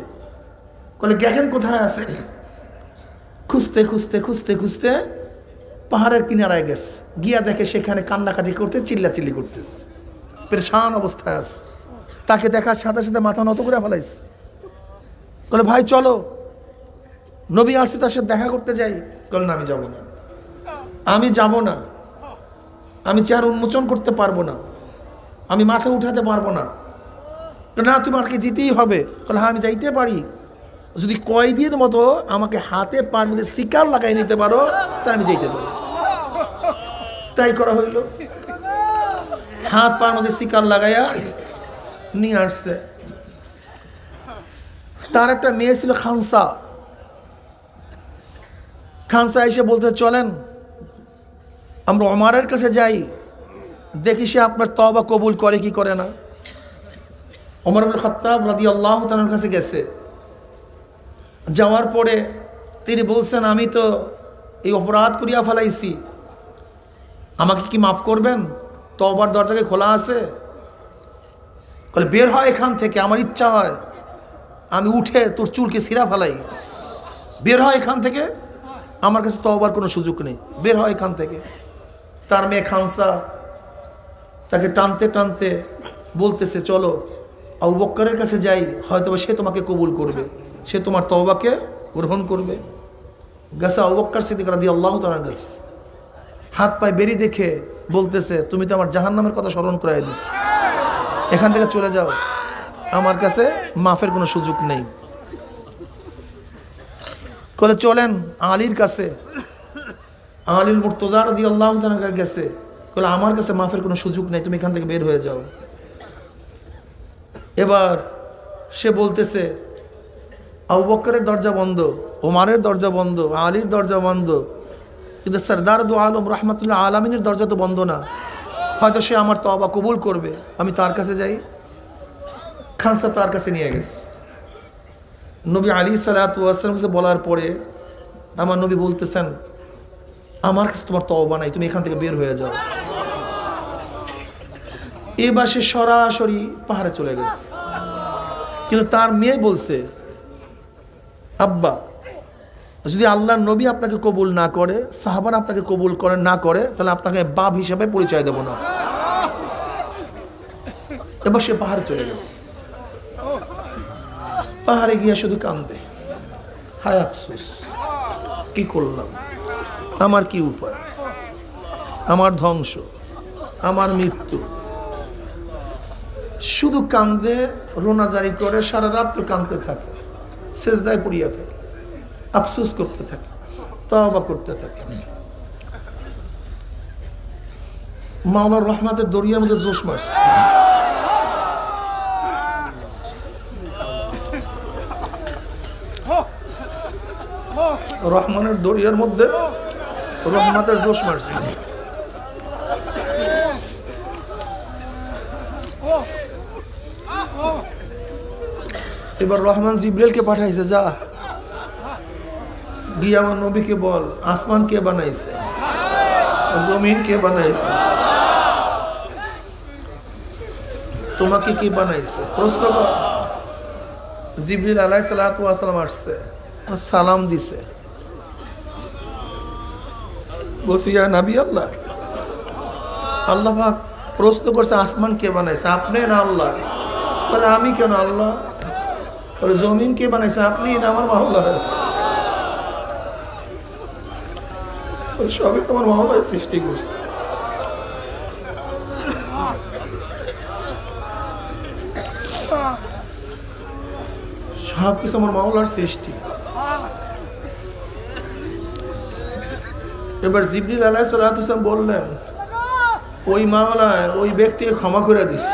বলে, দেখেন কোথায় আছে। খুঁজতে পাহাড়ের কিনারায় গেছে, গিয়া দেখে সেখানে কান্নাকাটি করতে, চিল্লাচিল্লি করতেছে, পেরেশান অবস্থায় আছে। তাকে দেখার সাথে সাথে মাথা নত করে ফেলাইছে। বলে, ভাই চলো, নবী আসছে, তার সাথে দেখা করতে যাই। বলে, না, আমি যাব না, আমি চেহারা উন্মোচন করতে পারবো না, আমি মাথা উঠাতে পারবো না। না, তোমাকে যেতেই হবে। বলে, হ্যাঁ, আমি যাইতে পারি, যদি কয়েদির মতো আমাকে হাতে পার মধ্যে শিকার লাগাই নিতে পারো, তাহলে আমি যাইতে পারি। তাই করা হইল, হাত পার মধ্যে শিকার লাগাইয়া নিয়ে আসছে। তার একটা মেয়ে ছিল খানসা এসে বলতে, চলেন আমরা ওমরের কাছে যাই, দেখি সে আপনার তওবা কবুল করে কি করে না। ওমর ইবনে খাত্তাব রাদিয়াল্লাহু তাআলার কাছে গেছে। যাওয়ার পরে তিনি বলছেন, আমি তো এই অপরাধ করিয়া ফেলাইছি, আমাকে কি মাফ করবেন? তওবার দরজাকে খোলা আছে। বলে, বের হয় এখান থেকে, আমার ইচ্ছা হয় আমি উঠে তোর চুলকে ছিঁড়া ফেলাই, বের হয় এখান থেকে, আমার কাছে তওবার কোনো সুযোগ নেই, বের হয় এখান থেকে। তার মেয়ে খানসা তাকে টানতে টানতে বলতেছে, চলো আবু বকরের কাছে যাই, হয়তো সে তোমাকে কবুল করবে, সে তোমার তওবাকে গ্রহণ করবে। গেছে আবু বকর সিদ্দিক রাদিয়াল্লাহু তাআলা গেছে, হাত পায়ে বেরি দেখে বলতেছে, তুমি তো আমার জাহান্নামের কথা স্মরণ করাই দিস। এখান থেকে চলে যাও, আমার কাছে মাফের কোনো সুযোগ নেই। বলে চলেন আলীর কাছে, আলীল মুর্তজা রাদিয়াল্লাহু তাআলা গেছে, বলে আমার কাছে মাফের কোনো সুযোগ নেই, তুমি এখান থেকে বের হয়ে যাও। এবার সে বলতেছে আবু বকরের দরজা বন্ধ, ওমরের দরজা বন্ধ, আলীর দরজা বন্ধ, কিন্তু সরদার দু আলম রহমতুল্লাহ আলমিনের দরজা তো বন্ধ না, হয়তো সে আমার তওবা কবুল করবে, আমি তার কাছে যাই। খানসা তার কাছে নিয়ে গেছে। নবী আলী সাল্লাল্লাহু আলাইহি ওয়াসাল্লাম কাছে বলার পরে আমার নবী বলতেছেন আমার কাছে তোমার তওবা নাই, তুমি এখান থেকে বের হয়ে যাও। এবার সে সরাসরি পাহাড়ে চলে গেছে। কিন্তু তার মেয়ে বলছে আব্বা, যদি আল্লাহর নবী আপনাকে কবুল না করে, সাহাবারা আপনাকে কবুল করে না করে, তাহলে আপনাকে বাপ হিসাবে পরিচয় দেব না। এবার সে পাহাড়ে চলে গেছে। পাহাড়ে গিয়া শুধু কান্দে, হায় আফসোস, কি করলাম, আমার কি উপায়, আমার ধ্বংস, আমার মৃত্যু। শুধু কান্দে, রোনাজারি করে, সারা রাত্র কাঁদতে থাকে, সেজদায় পড়িয়া থাকে, আফসোস করতে থাকে, তওবা করতে থাকে। মাওলার রহমতের দরিয়ার মধ্যে জোশ মারছে। রহমানের দরিয়ার মধ্যে রহমতের জোশ মারছে। এবার রহমান জিব্রাইলকে পাঠাইছে, যা গিয়ে আমার নবীকে বল আসমান কে বানাইছে, জমিন কে বানাইছে, তোমাকে কে বানাইছে, প্রশ্ন কর। জিবরিল আলাইহিস সালাতু ওয়াস সালাম আসছে, সালাম দিছে, বলছি ইয়া নবী আল্লাহ, আল্লাহ পাক প্রশ্ন করছে আসমান কে বানাইছে, আপনি না আল্লাহ? বলে আমি কেন, আল্লাহ? বলে জমিন কে বানাইছে, আপনি না আমার মাওলা? সবই তোমার মাওলাই সৃষ্টি করছে। সব কিছু আমার মাওলার সৃষ্টি। এবার জিবরিল আলাইহিস সালাতু ওয়াস বললেন, ওই মাওলা ওই ব্যক্তিকে ক্ষমা করে দিস।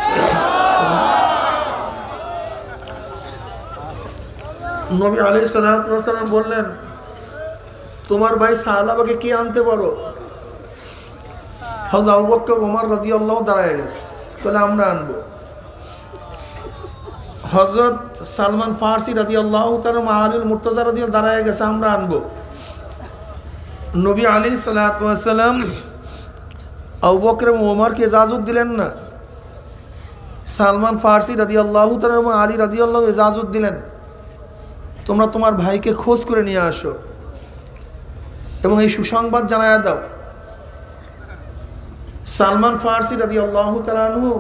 নবী আলাইহিস সালাতু ওয়াস সালাম বললেন, তোমার ভাই সাহাবাকে কি আনতে পারো? হযরত আবু বকর ওমর রাদিয়াল্লাহু দাঁড়ায় গেছে, বলে আমরা আনবো। হযরত সালমান ফারসি রাদিয়াল্লাহু তাআলা আলীল মুর্তজা রাদিয়াল্লাহু দাঁড়ায় গেছে, আমরা আনবো। নবী আলাইহিস সালাতু ওয়াস সালাম আবু বকর এবং ওমরকে ইজাজত দিলেন না, সালমান ফারসি রাদিয়াল্লাহু তাআলা এবং আলী রাদিয়াল্লাহু ইজাজত দিলেন, তোমরা তোমার ভাইকে খোঁজ করে নিয়ে আসো এবং এই সুসংবাদ জানায়া দাও। সালমান ফারসি রাদিয়াল্লাহু তাআলা আনহু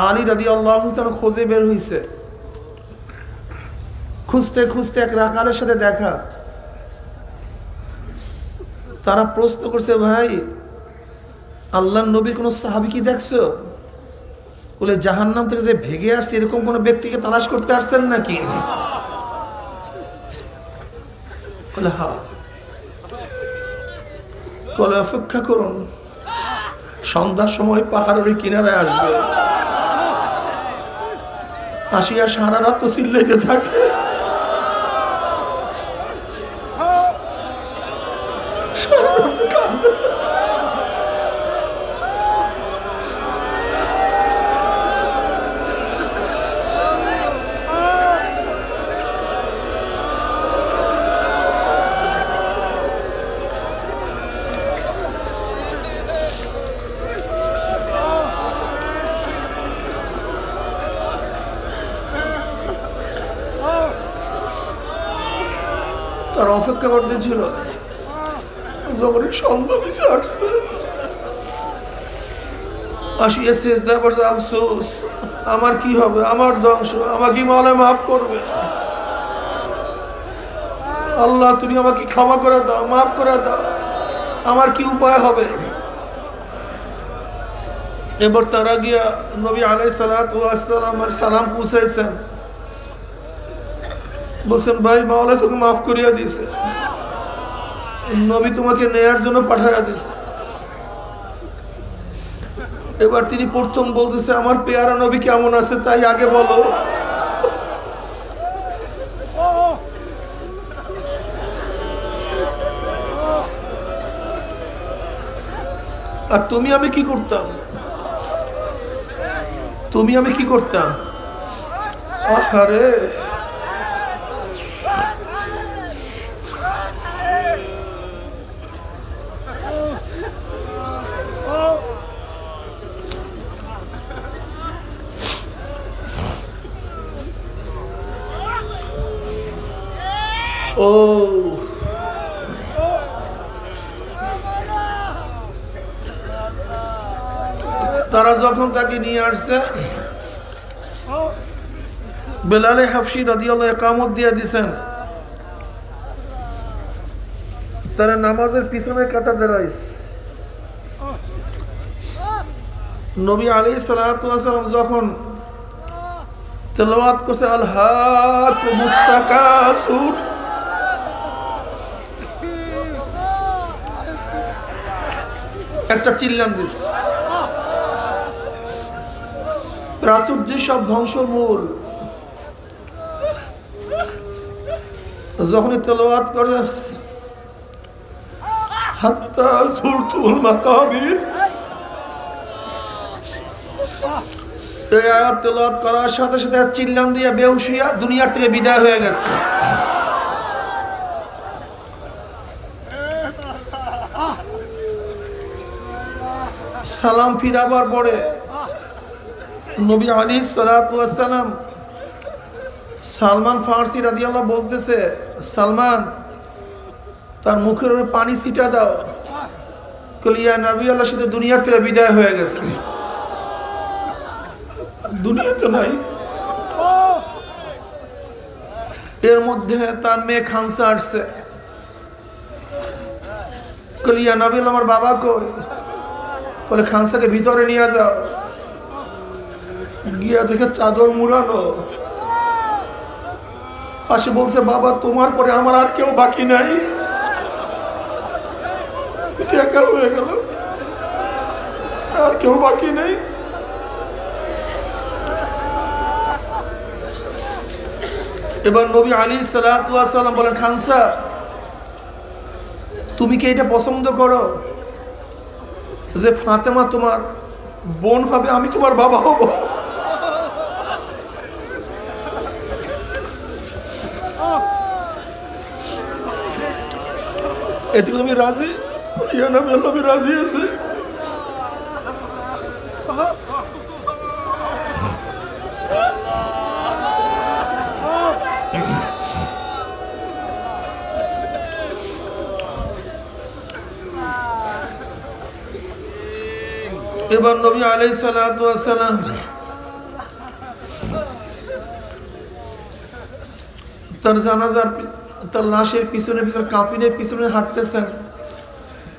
আলী রাদিয়াল্লাহু তাআলা খোঁজে বের হইছে। খুঁজতে খুঁজতে এক রাখালের সাথে দেখা। তারা প্রশ্ন করছে, ভাই আল্লাহর নবীর কোন সাহাবী কি দেখছো? বলে জাহান্নাম থেকে যে ভেগে আসছে এরকম কোন ব্যক্তিকে তালাশ করতে আসছেন নাকি? বলে হ্যাঁ। বলে অপেক্ষা করুন, সন্ধ্যার সময় পাহাড়ের কিনারায় আসবে, আসিয়া সারা রাত তো চিল্লাইতে থাকে। তার অপেক্ষা করতেছিল, যখনই সন্ধ্যা মিশে আসছে আসিয়া সেজদায় পড়ছে, আফসোস আমার কি হবে, আমার ধ্বংস, আমাকে মাওলা মাফ করবে, আল্লাহ তুমি আমাকে ক্ষমা করে দাও, মাফ করে দাও, আমার কি উপায় হবে? এবার তারা গিয়া নবী আলাইহিস সালাতু ওয়াস সালামের সালাম পৌঁছাইছেন, বলছেন ভাই মাওলা তোকে মাফ করিয়া দিয়েছে, নবী তোমাকে নেয়ার জন্য পাঠাইয়া দিয়েছে। এবার তিনি প্রথম বলতেছে আমার পেয়ারা নবী কেমন আছে তাই আগে বলো। আর তুমি আমি কি করতাম, তুমি আমি কি করতাম? আরে ও তারা যখন তাকে নিয়ে আসছে, বেলালে হাফসি রাদিয়াল্লাহু ইকামত দিয়ে দিয়েছেন, তারা নামাজের পিছনে কাতার দাঁড়াইছে। নবী আলাইহিস সালাতু ওয়াস সালাম যখন তেলাওয়াত করছে আলহাকুমুত তাকাসুর, একটা চিল্লান দিস, প্রাচুর্য সব ধ্বংসর মূল। যখন তেলাওয়াত করে হাত্তা যুরতুল মাকাবির, এই আয়াত তেলাওয়াত করার সাথে সাথে চিল্লান দিয়ে বেহুশ হইয়া দুনিয়ার থেকে বিদায় হয়ে গেছে। সালাম ফিরাবার পরে নবী আলাইহিস সালাতু ওয়াস সালাম সালমান ফারসি রাদিয়াল্লাহু বলতেছে, সালমান তার মুখের উপরে পানি ছিটা দাও। কলিয়া নবী আল্লাহ সাথে দুনিয়ার থেকে বিদায় হয়ে গেছে, দুনিয়াতে নাই। এর মধ্যে তার মেয়ে খানসা আসছে, কলিয়া নবী আল্লাহ আমার বাবা কই? বলে খানসাকে ভিতরে নিয়ে যাও। গিয়া দেখে চাদর মুড়ানো, পাশে বলছে বাবা তোমার পরে আমার আর কেউ বাকি নাই, একা হয়ে গেল, আর কেউ বাকি নেই। এবার নবী আলাইহিস সালাতু ওয়াস সালাম বলেন, খানসা তুমি কি এটা পছন্দ করো যে ফাতেমা তোমার বোন হবে, আমি তোমার বাবা হব? এতে তুমি রাজি? নবী রাজি আছে। এবার নবী আলাইহিস সালাতু ওয়াস সালাম তার জানাজার তার লাশের পিছনে পিছনে কাফিনের পিছনে হাঁটতেছেন,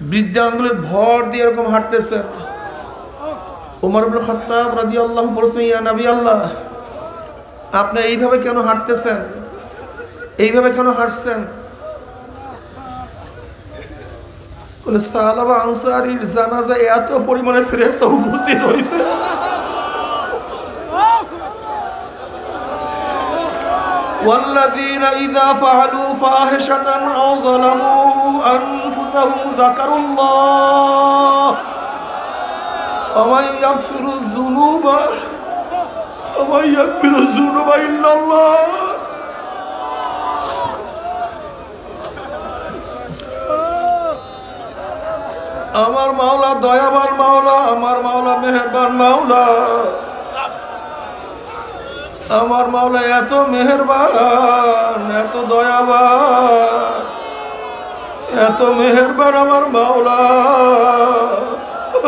বৃদ্ধাঙ্গুলের ভর দিয়ে এরকম হাঁটতেছেন। ওমর ইবনে খাত্তাব রাদিয়াল্লাহু বলছেন, ইয়া নবী আল্লাহ আপনি এইভাবে কেন হাঁটতেছেন, এইভাবে কেন হাঁটছেন? বলে সাহাবা আনসারীর জানাজায় এত পরিমাণে ফেরেশতা উপস্থিত হয়েছে, والذين إذا فعلوا فاحشة أو ظلموا أنفسهم ذكروا الله ومن يغفر الذنوب إلا الله। আমার মাওলা দয়াবান মাওলা, আমার মাওলা মেহেরবান মাওলা, আমার মাওলা এত মেহেরবান, এত দয়াবান, এত মেহেরবান আমার মাওলা।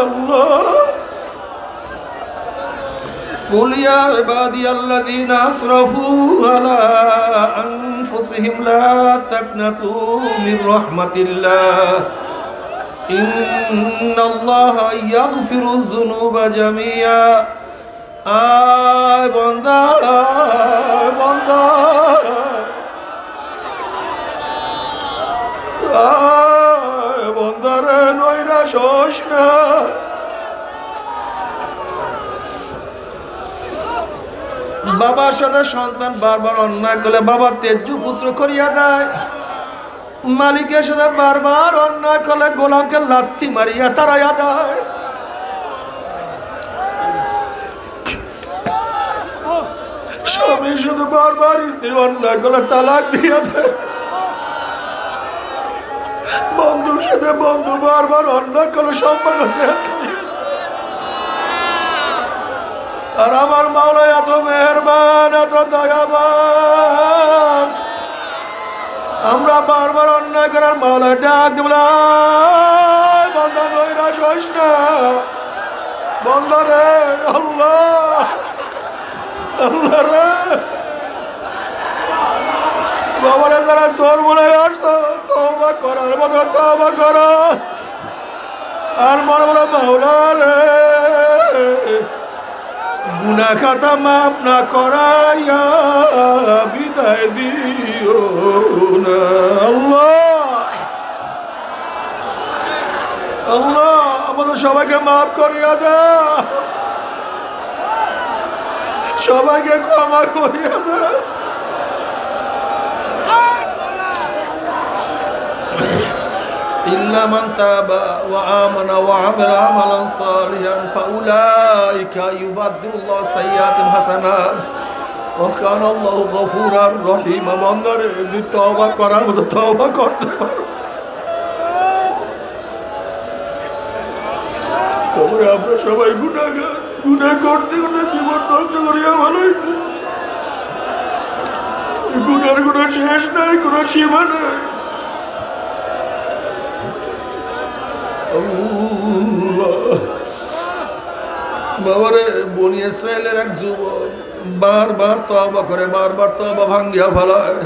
আল্লাহ قل يا عبادي الذين أسرفوا على أنفسهم لا تقنطوا من رحمة الله ইন্নাল্লাহা ইয়াগফিরুয যুনুবা জামিয়া। আয় বান্দা, বান্দা, আয় বান্দারে, নৈরাশ হোস না। বাবার সাথে সন্তান বারবার অন্যায় করলে বাবা তেজ্য পুত্র করিয়া দেয়। মালিকের সাথে বারবার অন্যায় করলে গোলামকে লাথি মারিয়া তাড়াইয়া দেয়। স্বামী শুধু বারবার স্ত্রী অন্যায় করলে তালাক দিয়া দেয়। বন্ধুর সাথে বন্ধু বারবার অন্যায় করলে সম্পর্ক শেষ করিয়া দেয়। আর আমার মাওলা এত মেহেরবান, এত দয়াবান, আমরা বারবার অন্যায় করার মাওলা ডাক বলাই, বান্দা নৈরাশ হোস না। বান্দা রে, আল্লাহ, আল্লাহ রে, বাবারে যারা চোর মনে আসছো, তওবা করার মতো তওবা করো। আর মনে বলো মাওলা রে, গুনাহ খাতা মাফ না করাইয়া বিদায় দিও না। আল্লাহ, আল্লাহ আমাদের সবাইকে মাফ করিয়া দাও, সবাইকে ক্ষমা করিয়া দাও। إلا من تاب وآمن وعمل عملا صالحا فأولئك يبدل الله سيئاتهم حسنات وكان الله غفورا رحيما। বন্ধরে যদি তওবা করার মতো তওবা করতে পারো, তবে আমরা সবাই গুনাহগার। গুনাহ করতে করতে জীবন ধ্বংস করিয়া ভালো হয়েছে। গুনার কোনো শেষ নাই, কোনো সীমা নাই। বাবারে, বনি ইসরায়েলের এক যুবক বারবার তওবা করে, বারবার তওবা ভাঙ্গিয়া ফেলায়,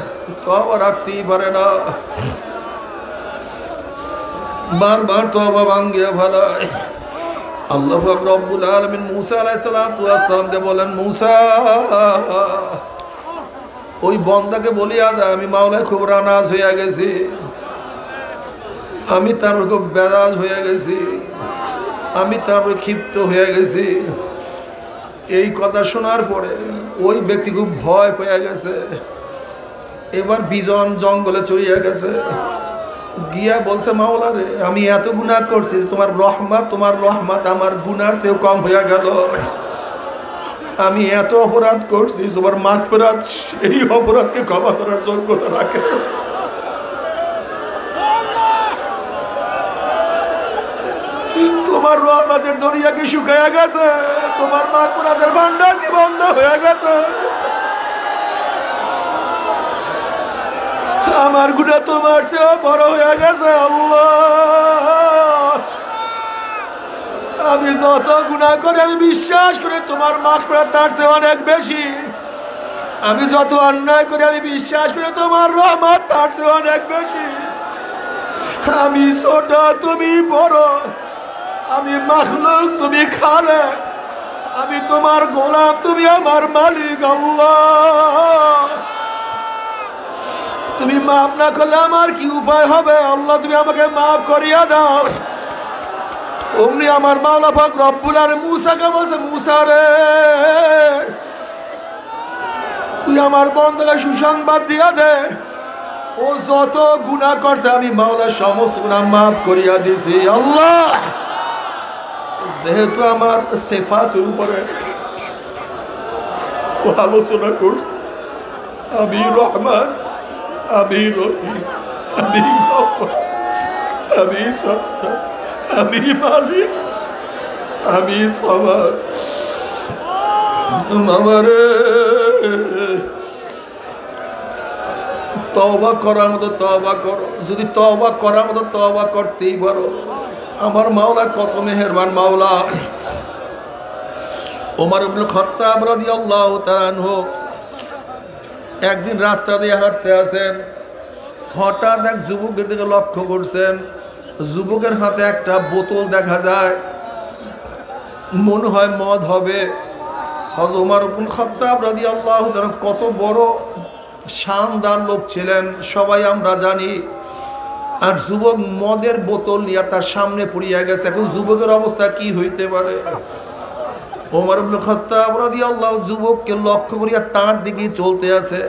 তওবা রাখতেই পারে না, বারবার তওবা ভাঙ্গিয়া ফেলায়। আল্লাহ পাক রব্বুল আলামিন মুসা আলাইহিস সালাতু ওয়াস সালামকে বলেন, মুসা ওই বন্দাকে বলিয়া দে আমি মাওলায় খুব নারাজ হইয়া গেছি, আমি তার খুব বেজাজ হয়ে গেছি, আমি তার ক্ষিপ্ত হয়ে গেছি। এই কথা শোনার পরে ওই ব্যক্তি খুব ভয় পেয়ে গেছে। এবার বিজন জঙ্গলে চলিয়া গেছে, গিয়া বলছে মাওলা রে, আমি এত গুনাহ করছি, তোমার রহমত আমার গুনার চেয়েও কম হইয়া গেল। আমি এত অপরাধ করছি, তোমার মাগফিরাত সেই অপরাধকে ক্ষমা করার যোগ্যতা রাখে। তোমার রহমতের দরিয়া কি শুকাইয়া গেছে? তোমার মাগফিরাতের ভান্ডার কি বন্ধ হয়ে গেছে? আমার গুনাহ তোমার চেয়ে বড় হয়ে গেছে আল্লাহ। আমি যত গুনাহ করে আমি বিশ্বাস করি তোমার মাগফিরাত তার চেয়ে অনেক বেশি। আমি যত অন্যায় করে আমি বিশ্বাস করি তোমার রহমত তার চেয়ে অনেক বেশি। আমি ছোট, তুমি বড়, আমি মাখলুক, তুমি খালেক, আমি তোমার গোলাম, তুমি আমার মালিক আল্লাহ। তুমি মাফ না করলে আমার কি উপায় হবে আল্লাহ, তুমি আমাকে মাফ করিয়া দাও। অমনি আমার মাওলা পাক রব্বুল আলামিন মুসাকে বলছে, মুসা রে, তুই আমার বন্দাকে সুসংবাদ দিয়া দে, ও যত গুনাহ করছে আমি মাওলা সমস্ত গুনাহ মাফ করিয়া দিছি আল্লাহ। যেহেতু আমার সিফাতের উপরে ও আলোচনা করছে, আমি রহমান, আমি রহিম, আমি গফফার, আমি সত্তার, আমি মালিক, আমি সামাদ। আমারে তওবা করার মতো তওবা করো। যদি তওবা করার মতো তওবা করতেই পারো, আমার মাওলা কত মেহেরবান মাওলা। ওমর ইবনে খাত্তাব রাদিয়াল্লাহু তাআলা আনহু একদিন রাস্তা দিয়ে হাঁটতে আছেন, হঠাৎ এক যুবকের দিকে লক্ষ্য করছেন। যুবকের হাতে একটা বোতল দেখা যায়, মনে হয় মদ হবে। হযরত ওমর ইবনে খাত্তাব রাদিয়াল্লাহু তাআলা কত বড় শানদার লোক ছিলেন সবাই আমরা জানি। আর যুবক মদের বোতল নিয়ে তার সামনে পড়িয়া গেছে। এখন যুবকের অবস্থা কি হইতে পারে? ওমর ইবনে খাত্তাব রাদিয়াল্লাহু যুবককে লক্ষ্য করিয়া তার দিকে চলতে আছে।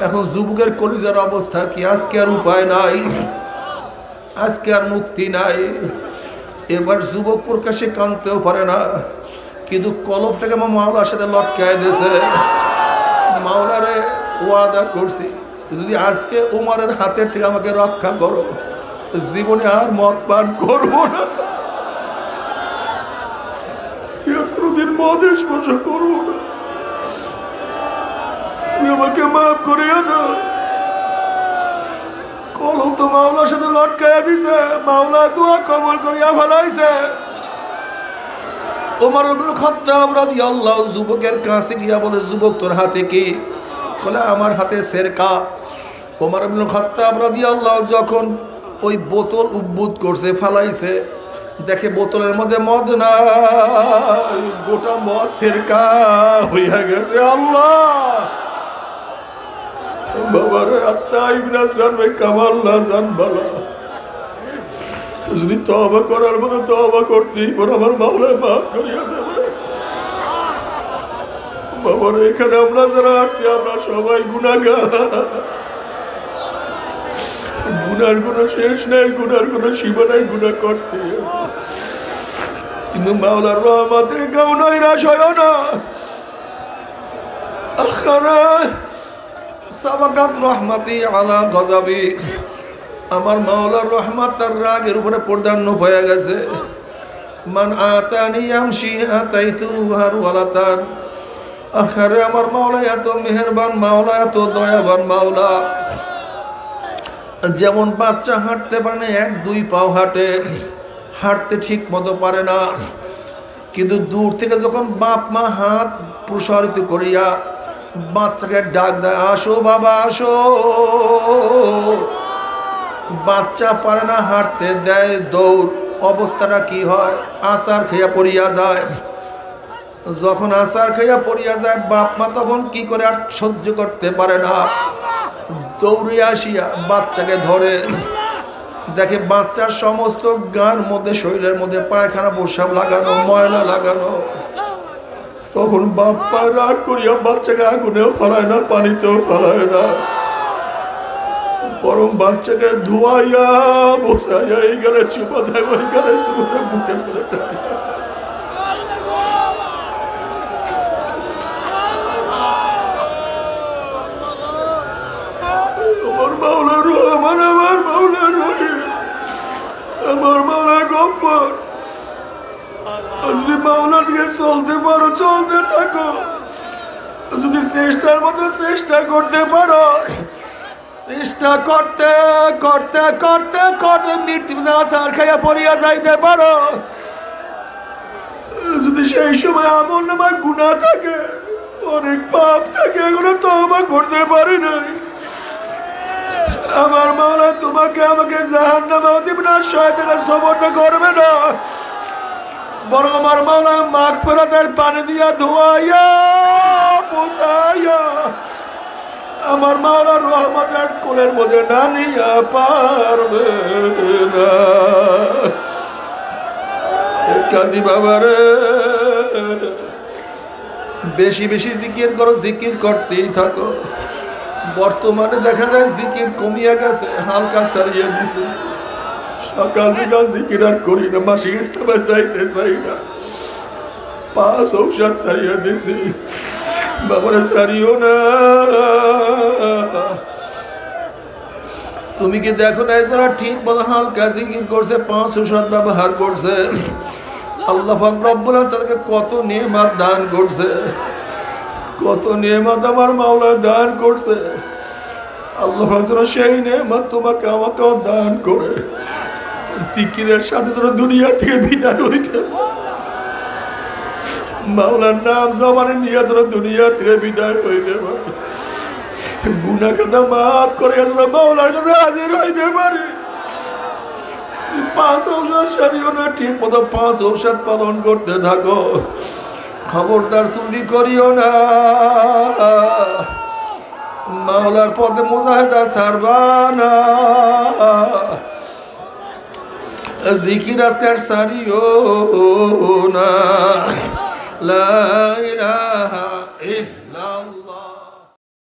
এখন যুবকের কলিজার অবস্থা কি? আজকে আর উপায় নাই, আজকে আর মুক্তি নাই। এবার যুবক প্রকাশে কাঁদতেও পারে না, কিন্তু কলবটাকে আমার মাওলার সাথে লটকায় দিয়েছে। মাওলারে ওয়াদা করছি, যদি আজকে উমরের হাতের থেকে আমাকে রক্ষা করো, জীবনে আর মদ পান করবো না, কোনদিন মদের স্পর্শ করবো না। তুমি আমাকে মাফ করিয়া দাও। কলম তো মাওলার সাথে লটকাইয়া দিছে, মাওলা দোয়া কবুল করিয়া ফেলাইছে। ওমর ইবনে খাত্তাব রাদিয়াল্লাহু যুবকের কাছে গিয়া বলে, যুবক তোর হাতে কি? বলে আমার হাতে সেরকা। ওমর ইবনে খাত্তাব রাদিয়াল্লাহু যখন ওই বোতল উদ্বুত করছে, ফালাইছে, দেখে বোতলের মধ্যে মদ না, গোটা মদ সেরকা হইয়া গেছে। আল্লাহ বাবারে আত্তাইব না জানবে কামাল না জানবালা। যদি তওবা করার মতো তওবা করতেই পর আমার মাওলা মাফ করিয়া দেবে। বাবারে এখানে আমরা যারা আসছি আমরা সবাই গুনাহগার, গুনার কোনো শেষ নাই, গুনার কোনো সীমা নাই, গুনাহ করতে। কিন্তু মাওলার রহমতে কেউ নৈরাশ হয় না। আখারা সাবাকাত রহমাতি আলা গযাবি, আমার মাওলার রহমত তার রাগের উপরে প্রাধান্য হয়ে গেছে। মান আতানি ইয়ামশি আতাইতু হারওয়ালাতান। আখারে আমার মাওলা এত মেহেরবান মাওলা, এত দয়াবান মাওলা। যেমন বাচ্চা হাঁটতে পারে না, এক দুই পাও হাঁটে, হাঁটতে ঠিক মতো পারে না, কিন্তু দূর থেকে যখন বাপ মা হাত প্রসারিত করিয়া বাচ্চাকে ডাক দেয়, আসো বাবা আসো, বাচ্চা পারে না হাঁটতে, দেয় দৌড়। অবস্থাটা কি হয়? আছাড় খেয়া পড়িয়া যায়। যখন আছাড় খেয়া পড়িয়া যায়, বাপ মা তখন কি করে? আর সহ্য করতে পারে না, দৌড়ে আসিয়া বাচ্চাকে ধরে, দেখে বাচ্চার সমস্ত গার মধ্যে, শরীরের মধ্যে পায়খানা প্রস্রাব লাগানো, ময়লা লাগানো। তখন বাপ্পা রাগ করিয়া বাচ্চাকে আগুনেও ফেলায় না, পানিতেও ফেলায় না, বরং বাচ্চাকে ধোয়াইয়া বসাইয়া এইখানে চুপা দেয়, ওইখানে চুপা দেয়, বুকের মধ্যে টানিয়া। আমার মাওলা রহমান, আমার মাওলা রহিম, আমার মাওলা গফফার। যদি মাওলা দিয়ে চলতে পারো চলতে থাকো, যদি চেষ্টার মতো চেষ্টা করতে পারো, চেষ্টা করতে করতে করতে করতে মৃত্যু আছাড় খাইয়া পড়িয়া যাইতে পারো। যদি সেই সময় আমল নামায় গুনাহ থাকে, অনেক পাপ থাকে, এগুলো তওবা করতে পারি নাই, আমার মাওলা তোমাকে আমাকে জাহান্নামে দিবে না, শয়তানের সবরতে করবে না, বরং আমার মাওলা মাগফিরাতের পানি দিয়া ধোয়াইয়া পোছাইয়া আমার মাওলার রহমতের কোলের মধ্যে নানিয়া পারবে না। কাজী বাবারে বেশি বেশি জিকির করো, জিকির করতেই থাকো। বর্তমানে দেখা যায় জিকির কমিয়া গেছে, হালকা ছাড়িয়ে দিছে। সকাল বিকাল জিকির আর করি না, মাসিক ইস্তেমা যাইতে চাই না, 5 ঔষধ ছাড়িয়ে দিছি। বাবারে ছাড়িও না। তুমি কি দেখো না যারা ঠিক মতো হালকা জিকির করছে, 5 ঔষধ ব্যবহার করছে, আল্লাহ পাক রব্বুল আলামিন তাদেরকে কত নেয়ামত দান করছে, কত নেয়ামত আমার মাওলা দান করছে। আল্লাহ পাক যেন সেই নেয়ামত তোমাকে আমাকেও দান করে জিকিরের সাথে যেন দুনিয়া থেকে বিদায় হইতে, মাওলার নাম জবানে নিয়ে যেন দুনিয়া থেকে বিদায় হইতে পারে, গুনাহ খাতা মাফ করে যেন মাওলার কাছে হাজির হইতে পারে। 5 ঔষধ সারিও না, ঠিক মতো 5 ঔষধ পালন করতে থাকো। খবরদার ত্রুটি করিও না, মাওলার পথে মুজাহিদা ছাড়বা না, জিকির আজকার সারিও না। লা